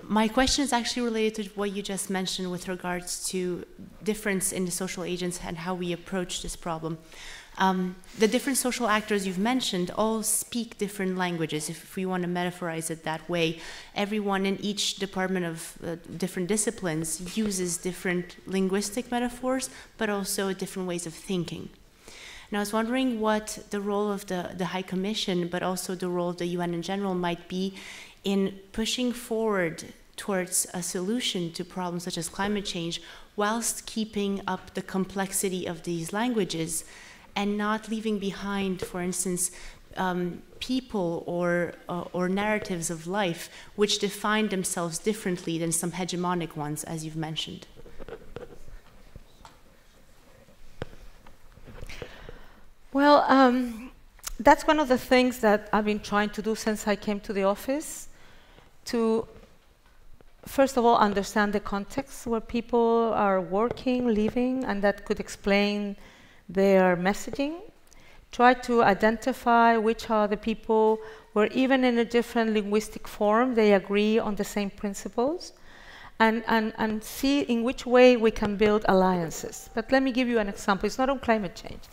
My question is actually related to what you just mentioned with regards to difference in the social agents and how we approach this problem. The different social actors you've mentioned all speak different languages, if we want to metaphorize it that way. Everyone in each department of different disciplines uses different linguistic metaphors, but also different ways of thinking. And I was wondering what the role of the High Commission, but also the role of the UN in general might be in pushing forward towards a solution to problems such as climate change, whilst keeping up the complexity of these languages, and not leaving behind, for instance, people or narratives of life which define themselves differently than some hegemonic ones, as you've mentioned. Well, that's one of the things that I've been trying to do since I came to the office, to first of all understand the context where people are working, living, and that could explain their messaging. Try to identify which are the people where even in a different linguistic form they agree on the same principles, and see in which way we can build alliances. But let me give you an example. It's not on climate change.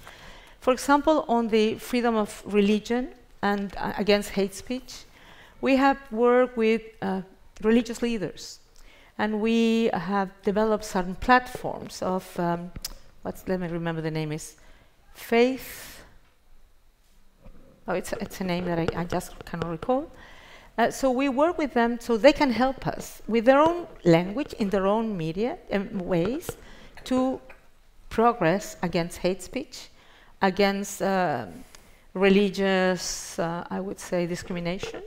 For example, on the freedom of religion and against hate speech, we have worked with religious leaders, and we have developed certain platforms of, let me remember the name is, Faith, it's a name that I just cannot recall. So we work with them so they can help us with their own language, in their own media ways, to progress against hate speech, against religious, I would say, discrimination.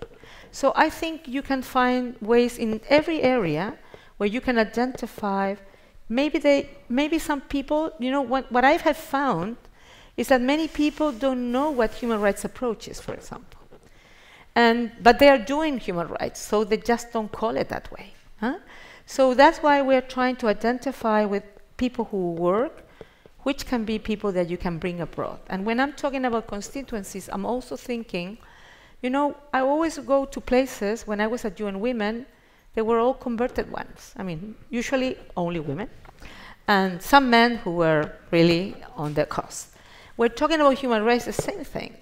So I think you can find ways in every area where you can identify, maybe some people, you know, what I have found is that many people don't know what human rights approach is, for example. But they are doing human rights, so they just don't call it that way. Huh? So that's why we're trying to identify with people who work, which can be people that you can bring abroad. And when I'm talking about constituencies, I'm also thinking, you know, I always go to places, when I was at UN Women, they were all converted ones. I mean, usually only women, and some men who were really on the coast. We're talking about human rights, the same thing.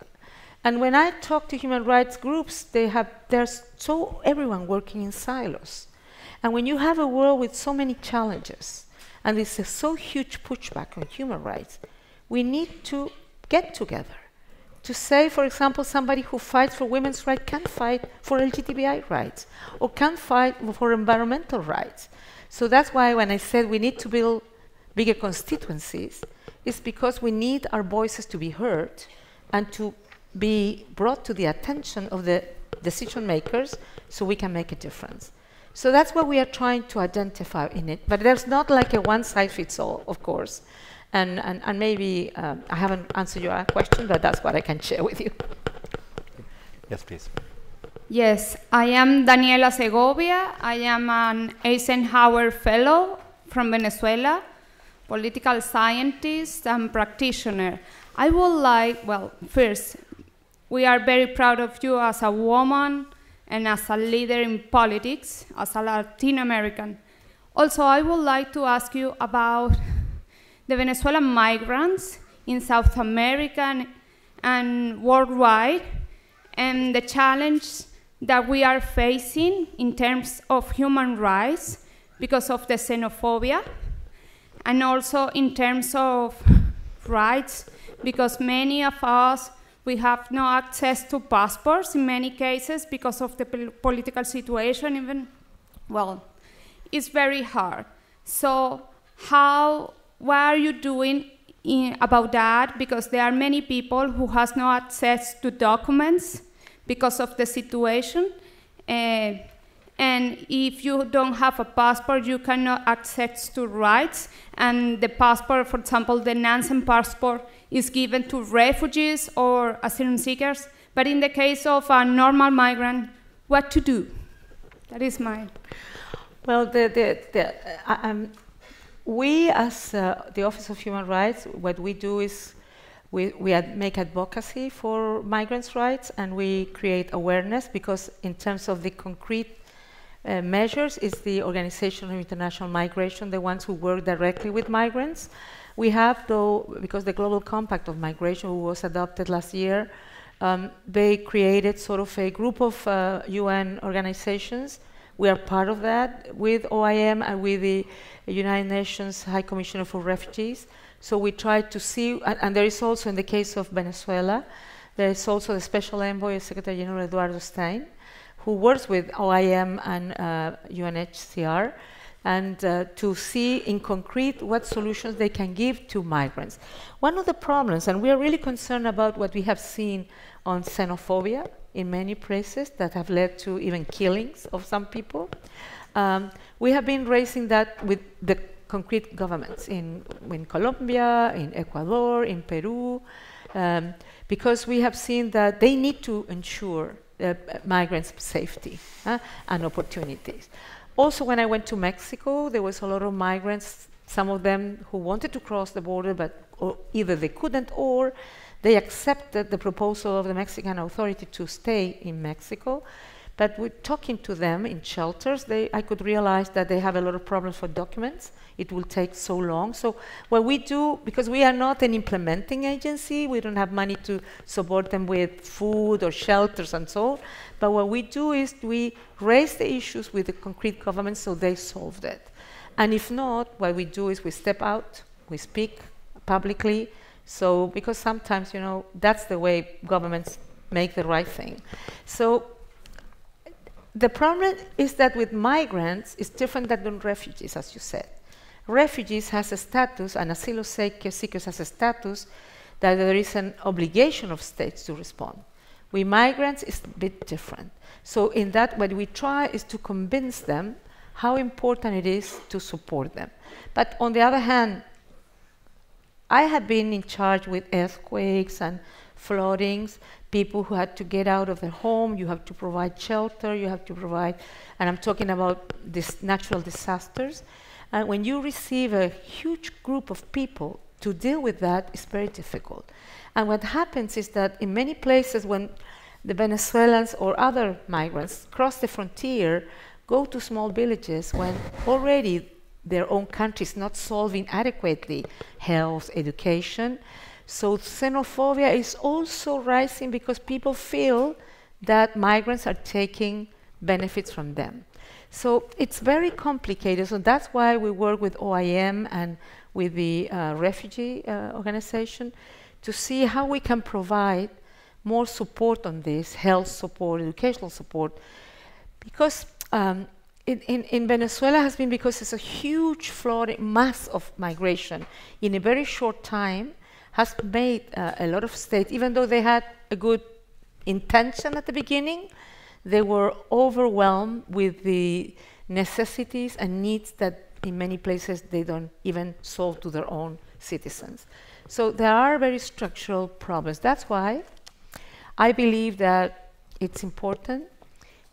And when I talk to human rights groups, there's everyone working in silos. And when you have a world with so many challenges, and there's a so huge pushback on human rights, we need to get together to say, for example, somebody who fights for women's rights can fight for LGBTI rights, or can fight for environmental rights. So that's why when I said we need to build bigger constituencies, it's because we need our voices to be heard and to be brought to the attention of the decision makers so we can make a difference. So that's what we are trying to identify in it. But there's not like a one-size-fits-all, of course. And maybe I haven't answered your question, but that's what I can share with you. Yes, please. Yes, I am Daniela Segovia. I am an Eisenhower Fellow from Venezuela, political scientist and practitioner. I would like, well, first, we are very proud of you as a woman and as a leader in politics, as a Latin American. Also, I would like to ask you about the Venezuelan migrants in South America and worldwide, and the challenge that we are facing in terms of human rights because of the xenophobia, and also in terms of rights, because many of us, we have no access to passports in many cases because of the political situation even. Well, it's very hard. So what are you doing about that? Because there are many people who has no access to documents because of the situation. And if you don't have a passport, you cannot access to rights. And the passport, for example, the Nansen passport is given to refugees or asylum seekers. But in the case of a normal migrant, what to do? That is mine. Well, we as the Office of Human Rights, what we do is we make advocacy for migrants' rights, and we create awareness, because in terms of the concrete measures is the Organization of International Migration, the ones who work directly with migrants. We have, though, because the Global Compact of Migration was adopted last year, they created sort of a group of UN organizations. We are part of that with OIM and with the United Nations High Commissioner for Refugees. So we try to see, and there is also, in the case of Venezuela, there is also the Special Envoy, Secretary General Eduardo Stein, who works with OIM and UNHCR, and to see in concrete what solutions they can give to migrants. One of the problems, and we are really concerned about what we have seen on xenophobia in many places that have led to even killings of some people. We have been raising that with the concrete governments in Colombia, in Ecuador, in Peru, because we have seen that they need to ensure migrants' safety and opportunities. Also, when I went to Mexico, there was a lot of migrants, some of them who wanted to cross the border, but either they couldn't or they accepted the proposal of the Mexican authority to stay in Mexico. But with talking to them in shelters, I could realize that they have a lot of problems for documents. It will take so long. So what we do, because we are not an implementing agency, we don't have money to support them with food or shelters and so on, but what we do is we raise the issues with the concrete government so they solve it. And if not, what we do is we step out, we speak publicly, so because sometimes, you know, that's the way governments make the right thing. So the problem is that with migrants, it's different than refugees, as you said. Refugees has a status, and asylum seekers has a status that there is an obligation of states to respond. With migrants, it's a bit different. So in that, what we try is to convince them how important it is to support them. But on the other hand, I have been in charge with earthquakes and floodings, people who had to get out of their home, you have to provide shelter, you have to provide, and I'm talking about these natural disasters. And when you receive a huge group of people, to deal with that is very difficult. And what happens is that in many places when the Venezuelans or other migrants cross the frontier, go to small villages when already their own country is not solving adequately health, education. So xenophobia is also rising because people feel that migrants are taking benefits from them. So it's very complicated. So that's why we work with OIM and with the refugee organization to see how we can provide more support on this, health support, educational support. Because in Venezuela has been because it's a huge flooding, mass of migration in a very short time has made a lot of states, even though they had a good intention at the beginning, they were overwhelmed with the necessities and needs that in many places they don't even solve to their own citizens. So there are very structural problems. That's why I believe that it's important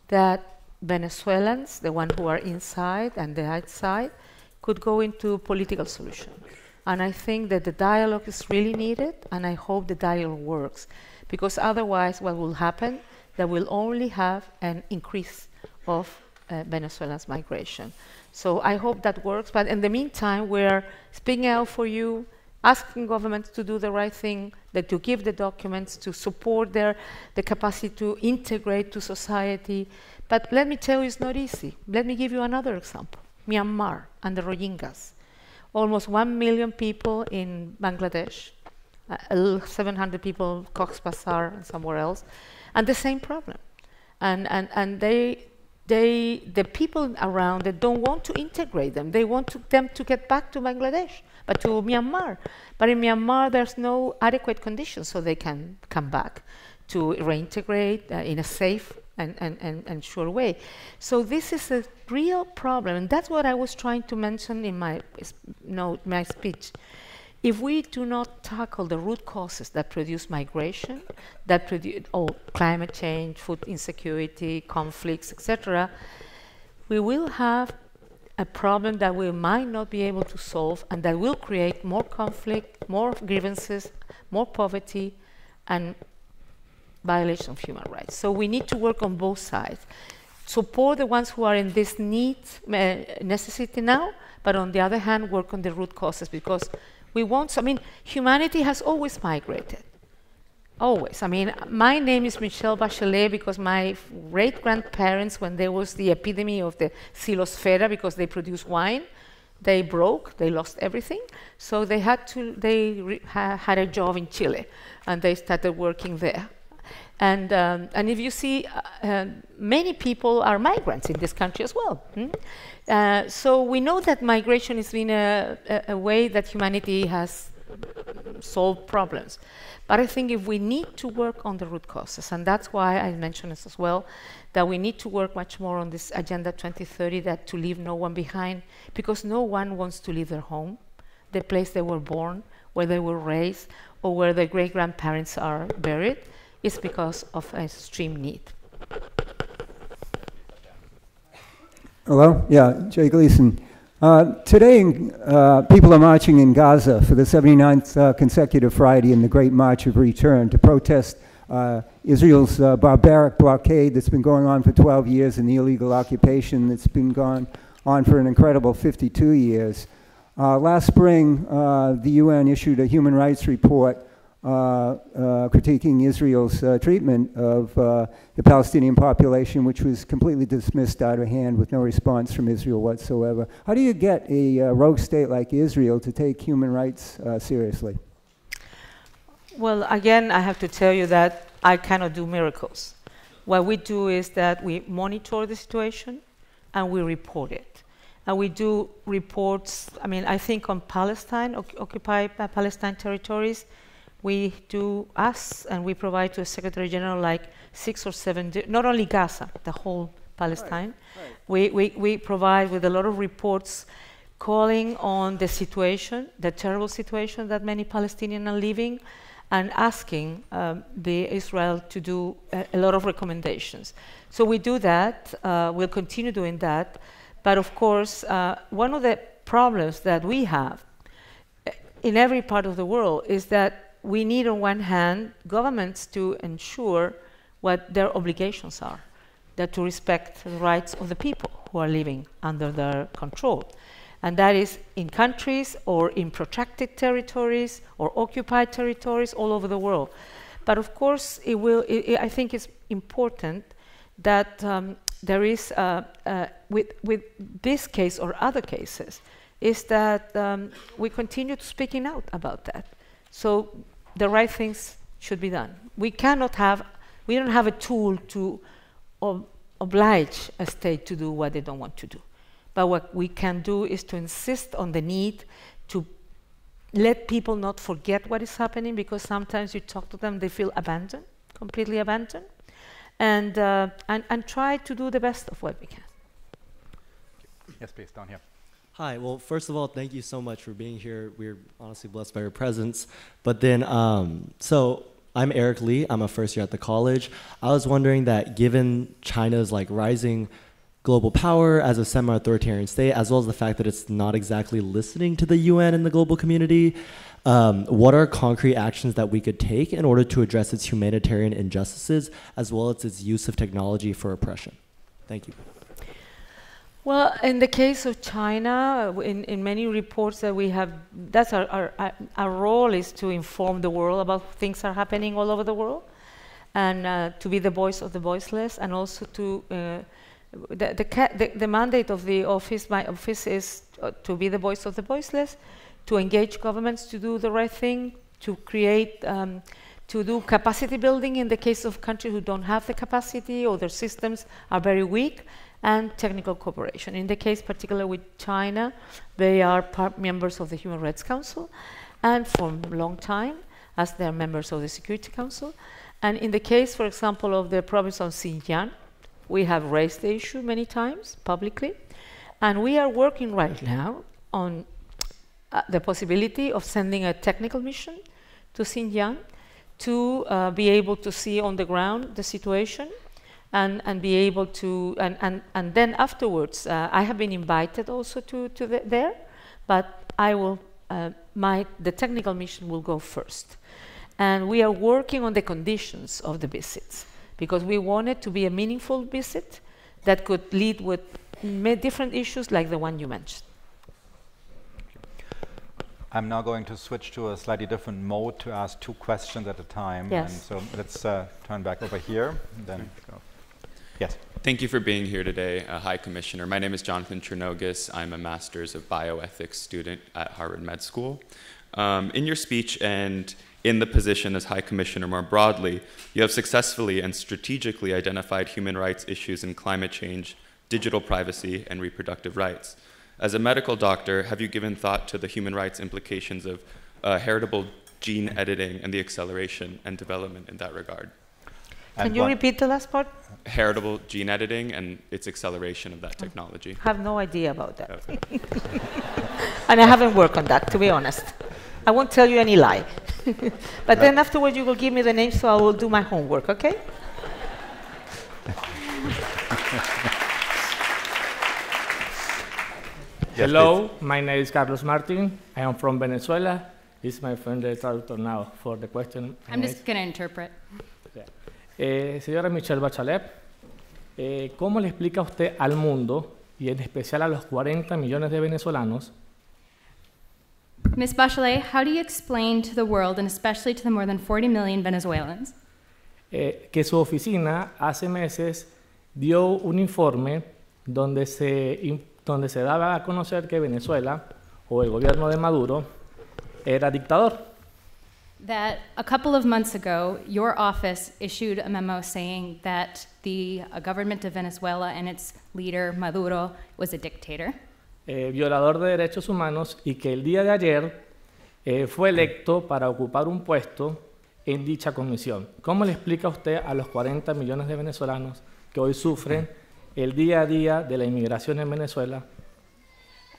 that Venezuelans, the ones who are inside and the outside, could go into political solution. And I think that the dialogue is really needed, and I hope the dialogue works. Because otherwise what will happen, that we'll only have an increase of Venezuelans' migration. So I hope that works, but in the meantime, we're speaking out for you, asking governments to do the right thing, that to give the documents, to support the capacity to integrate to society. But let me tell you, it's not easy. Let me give you another example. Myanmar and the Rohingyas. Almost 1 million people in Bangladesh, 700 people, Cox's Bazar and somewhere else, and the same problem. And the people around that don't want to integrate them. They want them to get back to Bangladesh, but to Myanmar. But in Myanmar, there's no adequate conditions so they can come back to reintegrate in a safe and sure way. So this is a real problem, and that's what I was trying to mention in my speech. If we do not tackle the root causes that produce migration, that produce climate change, food insecurity, conflicts, etc., we will have a problem that we might not be able to solve, and that will create more conflict, more grievances, more poverty, and violation of human rights. So we need to work on both sides. Support the ones who are in this necessity now, but on the other hand, work on the root causes, because we want, humanity has always migrated. Always. My name is Michelle Bachelet because my great-grandparents, when there was the epidemic of the xylosfera, because they produced wine, they broke, they lost everything. So they had had a job in Chile, and they started working there. And if you see, many people are migrants in this country as well. So we know that migration has been a way that humanity has solved problems. But I think if we need to work on the root causes, and that's why I mentioned this as well, that we need to work much more on this Agenda 2030, that to leave no one behind, because no one wants to leave their home, the place they were born, where they were raised, or where their great-grandparents are buried, is because of extreme need. Hello? Yeah, Jay Gleason. Today, people are marching in Gaza for the 79th consecutive Friday in the Great March of Return to protest Israel's barbaric blockade that's been going on for 12 years and the illegal occupation that's been going on for an incredible 52 years. Last spring, the UN issued a human rights report critiquing Israel's treatment of the Palestinian population, which was completely dismissed out of hand with no response from Israel whatsoever. How do you get a rogue state like Israel to take human rights seriously? Well, again, I have to tell you that I cannot do miracles. What we do is that we monitor the situation and we report it. And we do reports, I mean, I think on Palestine, occupied Palestine territories, we do and we provide to the Secretary General like 6 or 7, not only Gaza, the whole Palestine. Right. We provide with a lot of reports calling on the situation, the terrible situation that many Palestinians are living, and asking the Israel to do a lot of recommendations. So we do that, we'll continue doing that, but of course, one of the problems that we have in every part of the world is that we need, on one hand, governments to ensure what their obligations are, that to respect the rights of the people who are living under their control. And that is in countries or in protracted territories or occupied territories all over the world. But of course, I think it's important that there is, with this case or other cases, is that we continue speaking out about that. So the right things should be done. We don't have a tool to oblige a state to do what they don't want to do. But what we can do is to insist on the need to let people not forget what is happening, because sometimes you talk to them, they feel abandoned, completely abandoned, and try to do the best of what we can. Yes, please, down here. Hi, well, first of all, thank you so much for being here. We're honestly blessed by your presence. But then, so I'm Eric Lee. I'm a first year at the college. I was wondering that given China's rising global power as a semi-authoritarian state, as well as the fact that it's not exactly listening to the UN and the global community, what are concrete actions that we could take in order to address its humanitarian injustices, as well as its use of technology for oppression? Thank you. Well, in the case of China, in many reports that we have, that's our role is to inform the world about things that are happening all over the world, and to be the voice of the voiceless, and also to, the mandate of the office, my office, is to be the voice of the voiceless, to engage governments to do the right thing, to create, to do capacity building in the case of countries who don't have the capacity or their systems are very weak, and technical cooperation. In the case particularly with China, they are members of the Human Rights Council, and for a long time, as they're members of the Security Council. And in the case, for example, of the province of Xinjiang, we have raised the issue many times publicly, and we are working right now on the possibility of sending a technical mission to Xinjiang to be able to see on the ground the situation, and be able to, and then afterwards, I have been invited also to there, but I will, the technical mission will go first. And we are working on the conditions of the visits, because we want it to be a meaningful visit that could lead with different issues like the one you mentioned. I'm now going to switch to a slightly different mode to ask 2 questions at a time. Yes. And so let's turn back over here. And then go. Yes. Thank you for being here today, High Commissioner. My name is Jonathan Chernogis. I'm a Master's of Bioethics student at Harvard Med School. In your speech and in the position as High Commissioner more broadly, you have successfully and strategically identified human rights issues in climate change, digital privacy, and reproductive rights. As a medical doctor, have you given thought to the human rights implications of heritable gene editing and the acceleration and development in that regard? Can you repeat the last part? Heritable gene editing and its acceleration of that technology. I have no idea about that. Okay. And I haven't worked on that, to be honest. I won't tell you any lie. But then afterwards you will give me the names, so I will do my homework, okay? Hello, my name is Carlos Martin. I am from Venezuela. This is my friend the traductor now for the question. I'm just going to interpret. Señora Michelle Bachelet, ¿cómo le explica usted al mundo, y en especial a los 40 millones de venezolanos, Ms. Bachelet, how do you explain to the world, and especially to the more than 40 million Venezuelans, que su oficina hace meses dio un informe donde se daba a conocer que Venezuela, o el gobierno de Maduro, era dictador? that a couple of months ago, your office issued a memo saying that the government of Venezuela and its leader, Maduro, was a dictator. Violador de derechos humanos, y que el día de ayer fue electo para ocupar un puesto en dicha comisión. ¿Cómo le explica usted a los 40 millones de venezolanos que hoy sufren el día a día de la inmigración en Venezuela?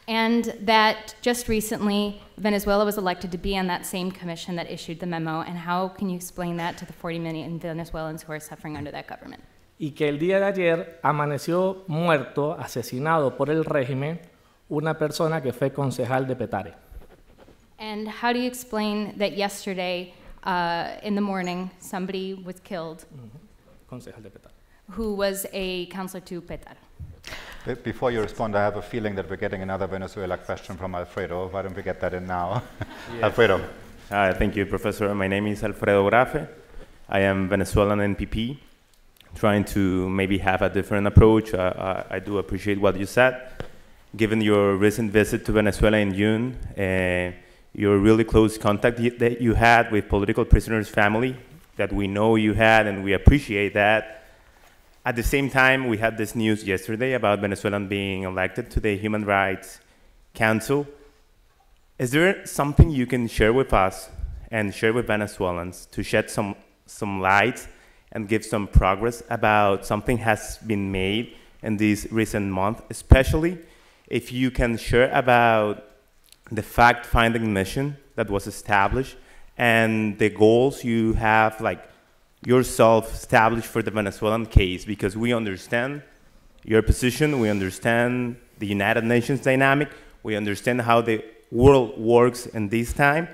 And that just recently, Venezuela was elected to be on that same commission that issued the memo, and how can you explain that to the 40 million Venezuelans who are suffering under that government? Y que el día de ayer amaneció muerto, asesinado por el régimen, una persona que fue concejal de Petare. And how do you explain that yesterday, in the morning, somebody was killed Concejal de Petare. who was a counselor to Petare? Before you respond, I have a feeling that we're getting another Venezuela question from Alfredo. Why don't we get that in now? Yes. Alfredo. Thank you, Professor. My name is Alfredo Grafe. I am Venezuelan NPP, trying to maybe have a different approach. I do appreciate what you said. Given your recent visit to Venezuela in June, your really close contact that you had with political prisoners' family, that we know you had, and we appreciate that. At the same time, we had this news yesterday about Venezuelan being elected to the Human Rights Council. Is there something you can share with us and share with Venezuelans to shed some light and give some progress about something has been made in this recent month, especially if you can share about the fact-finding mission that was established and the goals you have, like, yourself established for the Venezuelan case, because we understand your position, we understand the United Nations dynamic, we understand how the world works in this time,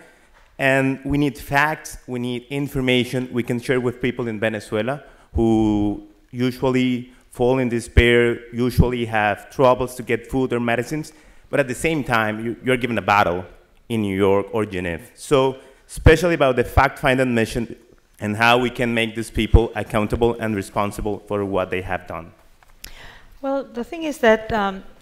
and we need facts, we need information we can share with people in Venezuela who usually fall in despair, usually have troubles to get food or medicines, but at the same time, you're given a battle in New York or Geneva. So, especially about the fact-finding mission and how we can make these people accountable and responsible for what they have done. Well, the thing is that,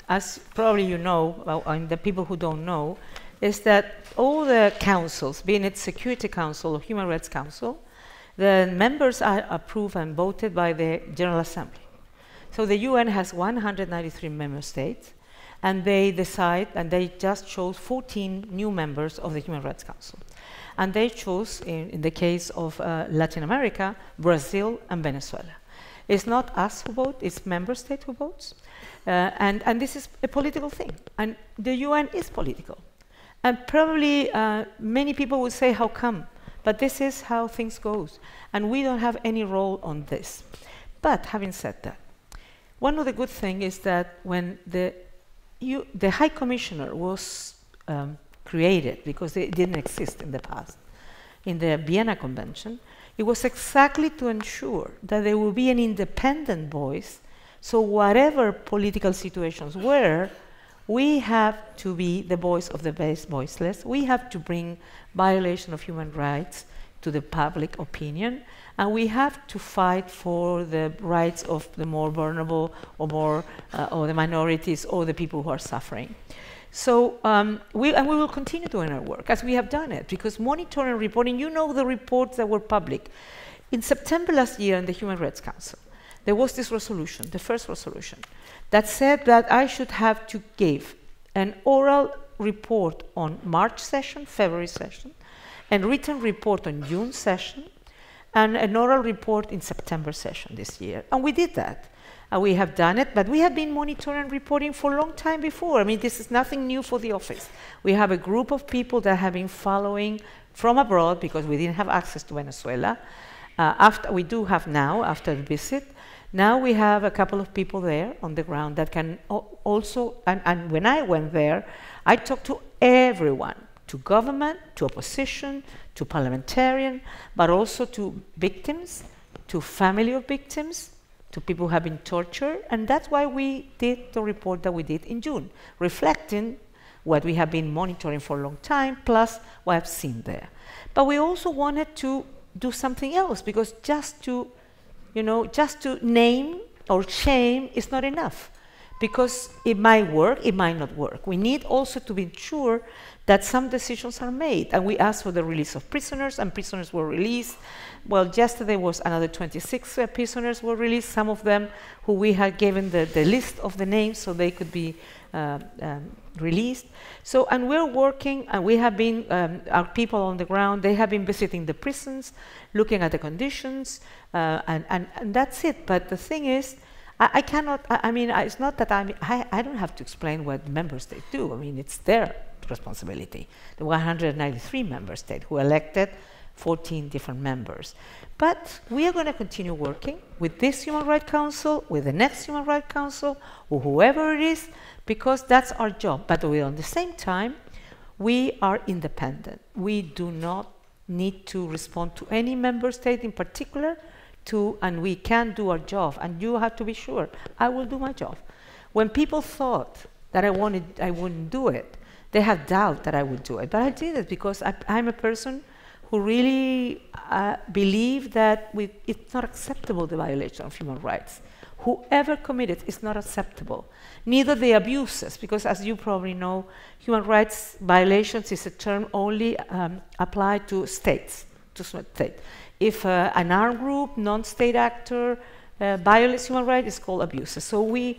as probably you know, and the people who don't know, is that all the councils, being it Security Council or Human Rights Council, the members are approved and voted by the General Assembly. So the UN has 193 member states, and they decide, and they just chose 14 new members of the Human Rights Council. And they chose, in the case of Latin America, Brazil and Venezuela. It's not us who vote, it's member state who votes. And this is a political thing. And the UN is political. And probably many people would say, how come? But this is how things go. And we don't have any role on this. But having said that, one of the good things is that when the High Commissioner was created, because it didn't exist in the past, in the Vienna Convention, it was exactly to ensure that there will be an independent voice, so whatever political situations were, we have to be the voice of the voiceless, we have to bring violation of human rights to the public opinion, and we have to fight for the rights of the more vulnerable or the minorities or the people who are suffering. So we will continue doing our work as we have done it, because monitoring and reporting, you know the reports that were public. In September last year in the Human Rights Council, there was this resolution, the first resolution, that said that I should have to give an oral report on March session, February session, and written report on June session, and an oral report in September session this year. And we did that. We have done it, but we have been monitoring and reporting for a long time before. I mean, this is nothing new for the office. We have a group of people that have been following from abroad because we didn't have access to Venezuela. We do have now, after the visit, now we have a couple of people there on the ground that can also, and when I went there, I talked to everyone, to government, to opposition, to parliamentarian, but also to victims, to family of victims, to people who have been tortured, and that's why we did the report that we did in June, reflecting what we have been monitoring for a long time, plus what I've seen there. But we also wanted to do something else, because just to name or shame is not enough, because it might work, it might not work. We need also to be sure that some decisions are made, and we asked for the release of prisoners, and prisoners were released. Well, yesterday was another 26 prisoners were released, some of them who we had given the list of the names so they could be released. So, and we're working, and we have been, our people on the ground, they have been visiting the prisons, looking at the conditions, and that's it. But the thing is, I cannot, I mean, it's not that I don't have to explain what member states do. I mean, it's their responsibility. The 193 member states who elected 14 different members. But we are going to continue working with this Human Rights Council, with the next Human Rights Council, or whoever it is, because that's our job. But at the same time, we are independent. We do not need to respond to any member state in particular, and we can do our job. And you have to be sure, I will do my job. When people thought that I wouldn't do it, they have doubt that I would do it. But I did it because I'm a person who really believe that it's not acceptable, the violation of human rights. Whoever committed it's not acceptable. Neither the abuses, because as you probably know, human rights violations is a term only applied to states, to state. If an armed group, non-state actor violates human rights, it's called abuses. So we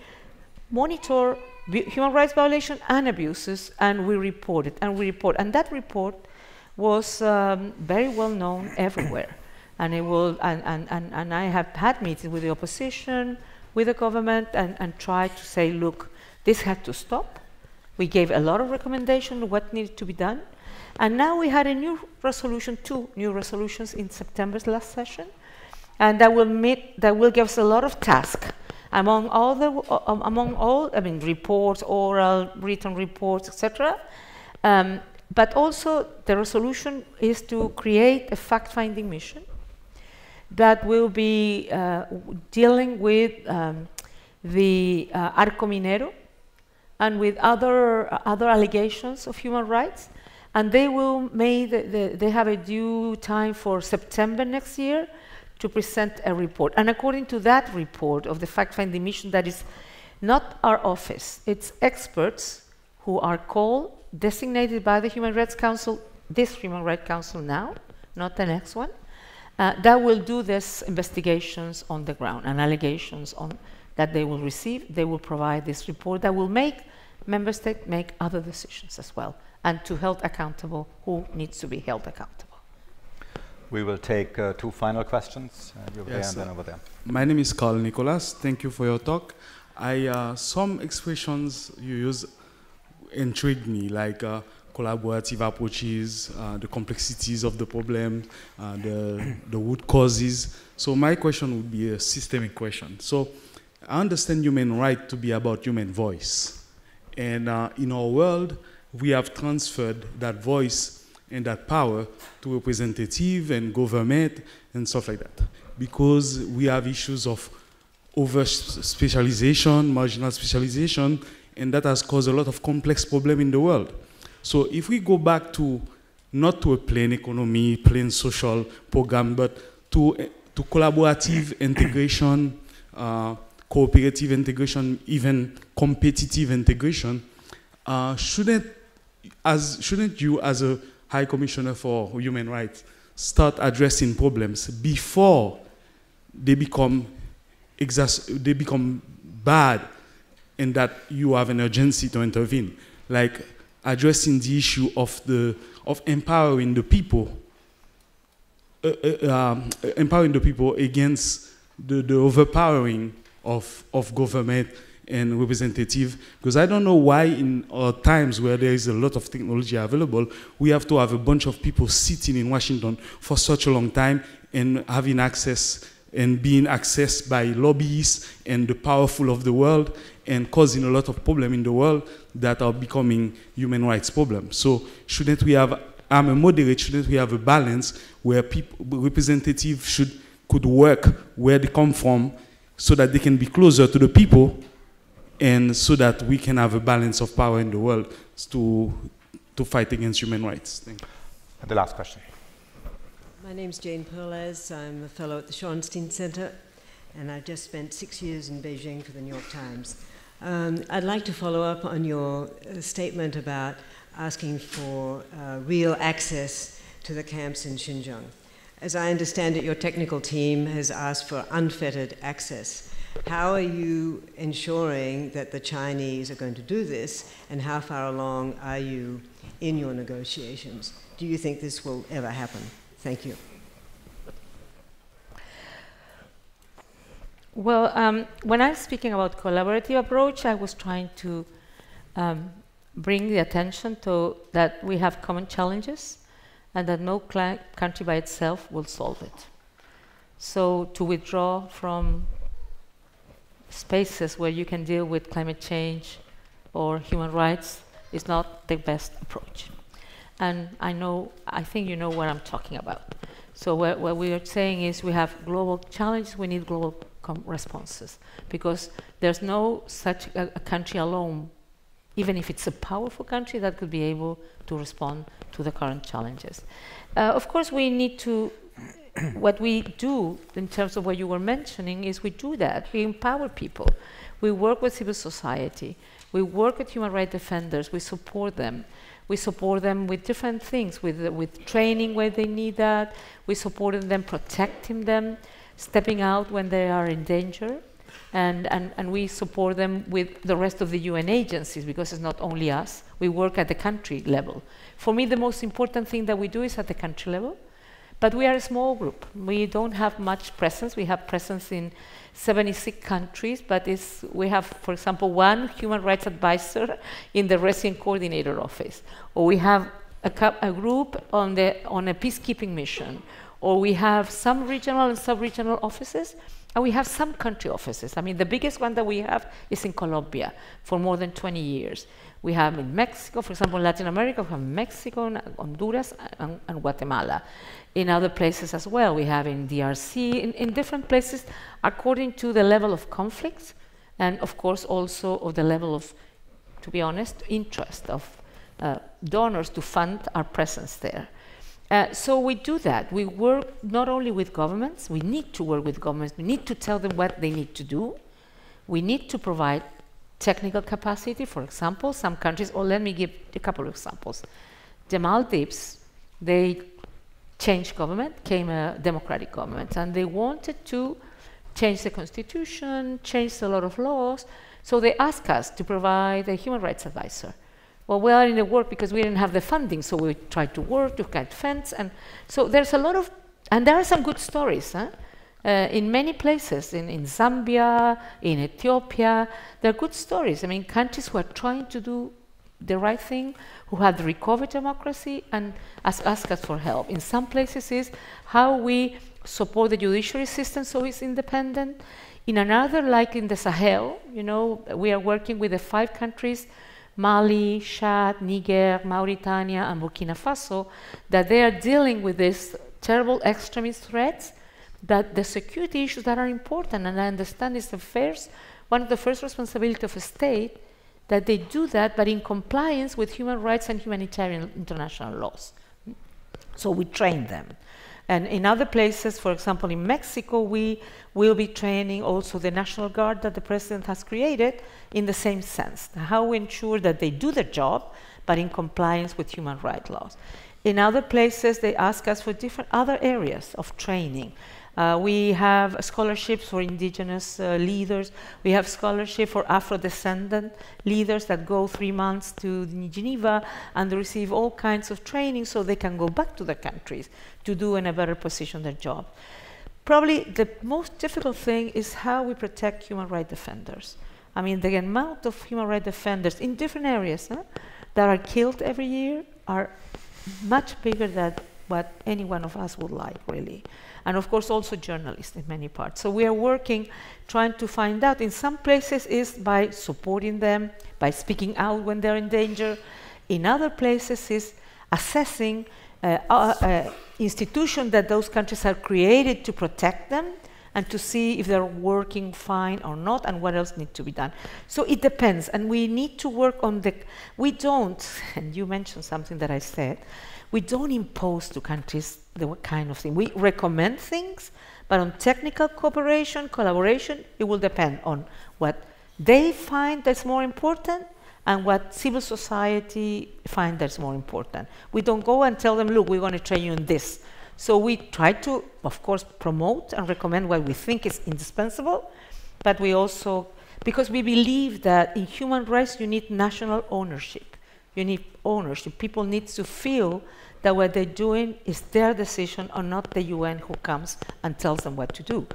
monitor human rights violation and abuses, and we report it, and we report. And that report was very well known everywhere. And it will, and I have had meetings with the opposition, with the government, and tried to say, look, this had to stop. We gave a lot of recommendations on what needed to be done. And now we had a new resolution, 2 new resolutions in September's last session, and that will give us a lot of tasks. Among all, I mean, reports, oral, written reports, etc. But also the resolution is to create a fact-finding mission that will be dealing with the Arco Minero and with other allegations of human rights, and they will they have a due time for September next year to present a report. And according to that report of the fact-finding mission, that is not our office, it's experts who are called, designated by the Human Rights Council, this Human Rights Council now, not the next one, that will do these investigations on the ground and allegations that they will receive. They will provide this report that will make member states make other decisions as well, and to hold accountable who needs to be held accountable. We will take 2 final questions. Over there and then over there. My name is Carl Nicolas. Thank you for your talk. Some expressions you use intrigued me, like collaborative approaches, the complexities of the problem, the root causes. So my question would be a systemic question. So I understand human right to be about human voice. And in our world, we have transferred that voice and that power to representative and government and stuff like that. Because we have issues of over-specialization, marginal specialization, and that has caused a lot of complex problems in the world. So if we go back to, not to a plain economy, plain social program, but to collaborative integration, cooperative integration, even competitive integration, shouldn't you, as a High Commissioner for Human Rights, start addressing problems before they become bad, and that you have an urgency to intervene, like addressing the issue of empowering the people empowering the people against the overpowering of government and representative, because I don't know why in times where there is a lot of technology available, we have to have a bunch of people sitting in Washington for such a long time and having access and being accessed by lobbyists and the powerful of the world and causing a lot of problems in the world that are becoming human rights problems. So shouldn't we have, I'm a moderate, shouldn't we have a balance where people, representatives could work where they come from so that they can be closer to the people and so that we can have a balance of power in the world to fight against human rights. Thank you. And the last question. My name's Jane Perlez. I'm a fellow at the Shorenstein Center, and I've just spent 6 years in Beijing for the New York Times. I'd like to follow up on your statement about asking for real access to the camps in Xinjiang. As I understand it, your technical team has asked for unfettered access. How are you ensuring that the Chinese are going to do this, and how far along are you in your negotiations? Do you think this will ever happen? Thank you. Well, when I'm speaking about collaborative approach, I was trying to bring the attention to that we have common challenges and that no country by itself will solve it. So to withdraw from spaces where you can deal with climate change or human rights is not the best approach. And I think you know what I'm talking about. So what we are saying is we have global challenges, we need global responses, because there's no such a country alone, even if it's a powerful country, that could be able to respond to the current challenges. Of course, we need to, what we do in terms of what you were mentioning is we do that. We empower people. We work with civil society. We work with human rights defenders. We support them. We support them with different things, with training where they need that. We support them, protecting them, stepping out when they are in danger. And we support them with the rest of the UN agencies, because it's not only us. We work at the country level. For me, the most important thing that we do is at the country level. But we are a small group. We don't have much presence. We have presence in 76 countries, but we have, for example, one human rights advisor in the resident coordinator office, or we have a group on a peacekeeping mission, or we have some regional and sub-regional offices, and we have some country offices. I mean, the biggest one that we have is in Colombia for more than 20 years. We have in Mexico, for example, in Latin America, we have Mexico, Honduras, and Guatemala. In other places as well, we have in DRC, in different places, according to the level of conflicts, and of course also of the level of, to be honest, interest of donors to fund our presence there. So we do that. We work not only with governments, we need to work with governments, we need to tell them what they need to do. We need to provide technical capacity. For example, some countries, or let me give a couple of examples. The Maldives, they changed government, came a democratic government, and they wanted to change the constitution, change a lot of laws, so they asked us to provide a human rights advisor. Well, we are in the work because we didn't have the funding, so we tried to work to get funds, and so there's a lot of, and there are some good stories, huh? In many places, in Zambia, in Ethiopia, there are good stories. I mean, countries who are trying to do the right thing, who have recovered democracy and ask us for help. In some places is how we support the judiciary system so it's independent. In another, like in the Sahel, you know, we are working with the 5 countries, Mali, Chad, Niger, Mauritania, and Burkina Faso, that they are dealing with these terrible extremist threats, that the security issues that are important, and I understand it's one of the first responsibilities of a state, that they do that, but in compliance with human rights and humanitarian international laws. So we train them. And in other places, for example, in Mexico, we will be training also the National Guard that the president has created in the same sense, how we ensure that they do their job, but in compliance with human rights laws. In other places, they ask us for different other areas of training. We have scholarships for indigenous leaders. We have scholarship for Afro-descendant leaders that go 3 months to Geneva and they receive all kinds of training so they can go back to their countries to do in a better position their job. Probably the most difficult thing is how we protect human rights defenders. I mean, the amount of human rights defenders in different areas that are killed every year are much bigger than what any one of us would like, really. And of course, also journalists in many parts. So we are working, trying to find out. In some places is by supporting them, by speaking out when they're in danger. In other places is assessing institutions that those countries have created to protect them and to see if they're working fine or not and what else needs to be done. So it depends, and we need to work on the, we don't, and you mentioned something that I said, we don't impose to countries the kind of thing. We recommend things, but on technical cooperation, collaboration, it will depend on what they find that's more important and what civil society find that's more important. We don't go and tell them, look, we're going to train you in this. So we try to, of course, promote and recommend what we think is indispensable, but we also, because we believe that in human rights you need national ownership. You need ownership. People need to feel that what they're doing is their decision and not the UN who comes and tells them what to do.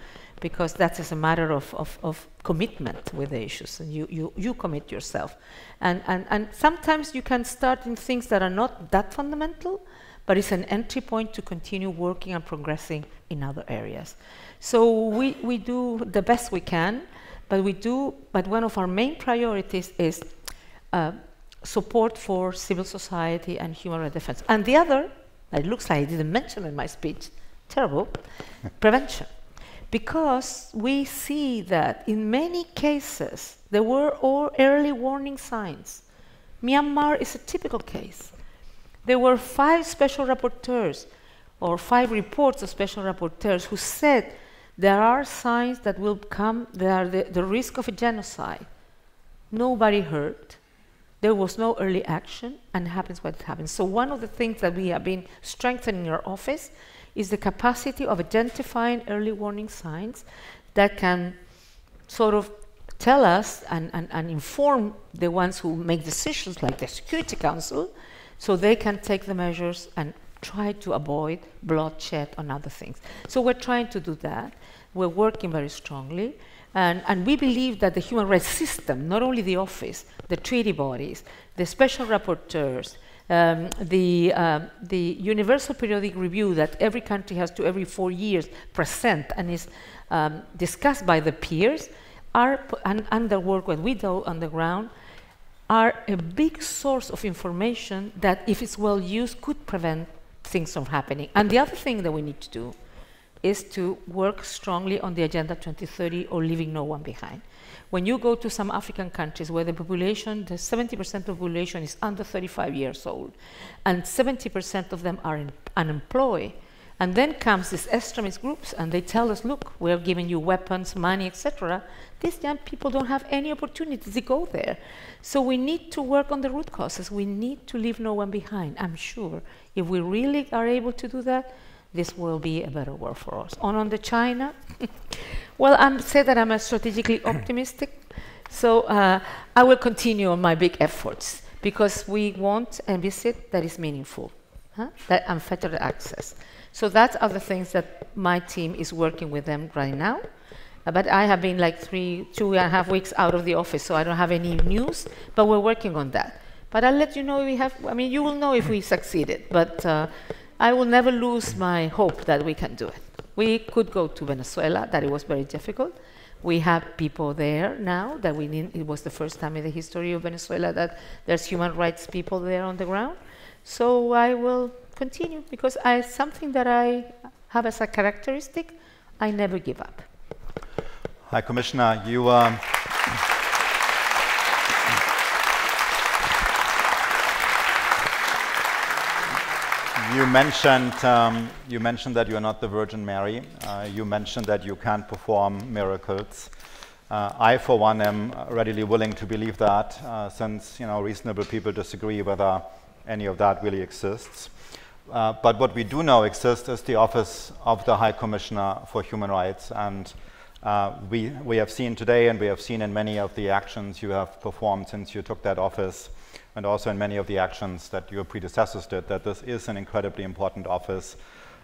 Because that is a matter of commitment with the issues, and you commit yourself. And sometimes you can start in things that are not that fundamental, but it's an entry point to continue working and progressing in other areas. So we do the best we can, but one of our main priorities is support for civil society and human rights defense. And the other, it looks like I didn't mention in my speech, terrible, prevention. Because we see that in many cases, there were all early warning signs. Myanmar is a typical case. There were 5 special rapporteurs, or 5 reports of special rapporteurs who said there are signs that will come, there are the risk of a genocide. Nobody heard. There was no early action, and happens what happens. So one of the things that we have been strengthening in our office is the capacity of identifying early warning signs that can sort of tell us and inform the ones who make decisions, like the Security Council, so they can take the measures and try to avoid bloodshed and other things. So we're trying to do that. We're working very strongly. And we believe that the human rights system, not only the office, the treaty bodies, the special rapporteurs, the universal periodic review that every country has to every 4 years present and is discussed by the peers, and the work that we do on the ground, are a big source of information that, if it's well used, could prevent things from happening. And the other thing that we need to do is to work strongly on the Agenda 2030 or leaving no one behind. When you go to some African countries where the population, the 70% of the population is under 35 years old, and 70% of them are unemployed, and then comes these extremist groups and they tell us, look, we're giving you weapons, money, etc. These young people don't have any opportunity to go there. So we need to work on the root causes. We need to leave no one behind. I'm sure if we really are able to do that, this will be a better world for us. On the China, well, I'm say that I'm strategically optimistic. So I will continue on my big efforts because we want a visit that is meaningful, that unfettered access. So that's other things that my team is working with them right now. But I have been like 2.5 weeks out of the office, so I don't have any news, but we're working on that. But I'll let you know if we have, I mean, you will know if we succeeded, but I will never lose my hope that we can do it. We could go to Venezuela, that it was very difficult. We have people there now that we need, it was the first time in the history of Venezuela that there's human rights people there on the ground. So I will continue because something that I have as a characteristic, I never give up. High Commissioner, you you mentioned that you are not the Virgin Mary. You mentioned that you can't perform miracles. I, for one, am readily willing to believe that, since reasonable people disagree whether any of that really exists. But what we do know exists is the Office of the High Commissioner for Human Rights. And we have seen today, and we have seen in many of the actions you have performed since you took that office, and also in many of the actions that your predecessors did, that this is an incredibly important office,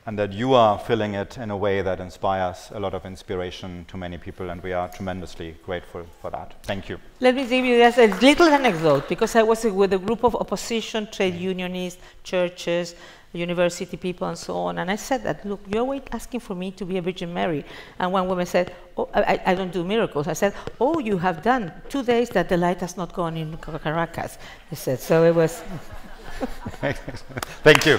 and that you are filling it in a way that inspires a lot of inspiration to many people, and we are tremendously grateful for that. Thank you. Let me give you just a little anecdote, because I was with a group of opposition, trade unionists, churches, university people, and so on, and I said that, look, you're asking for me to be a Virgin Mary. And one woman said, oh, I don't do miracles. I said, oh, you have done 2 days that the light has not gone in Caracas. They said, so it was... Thank you.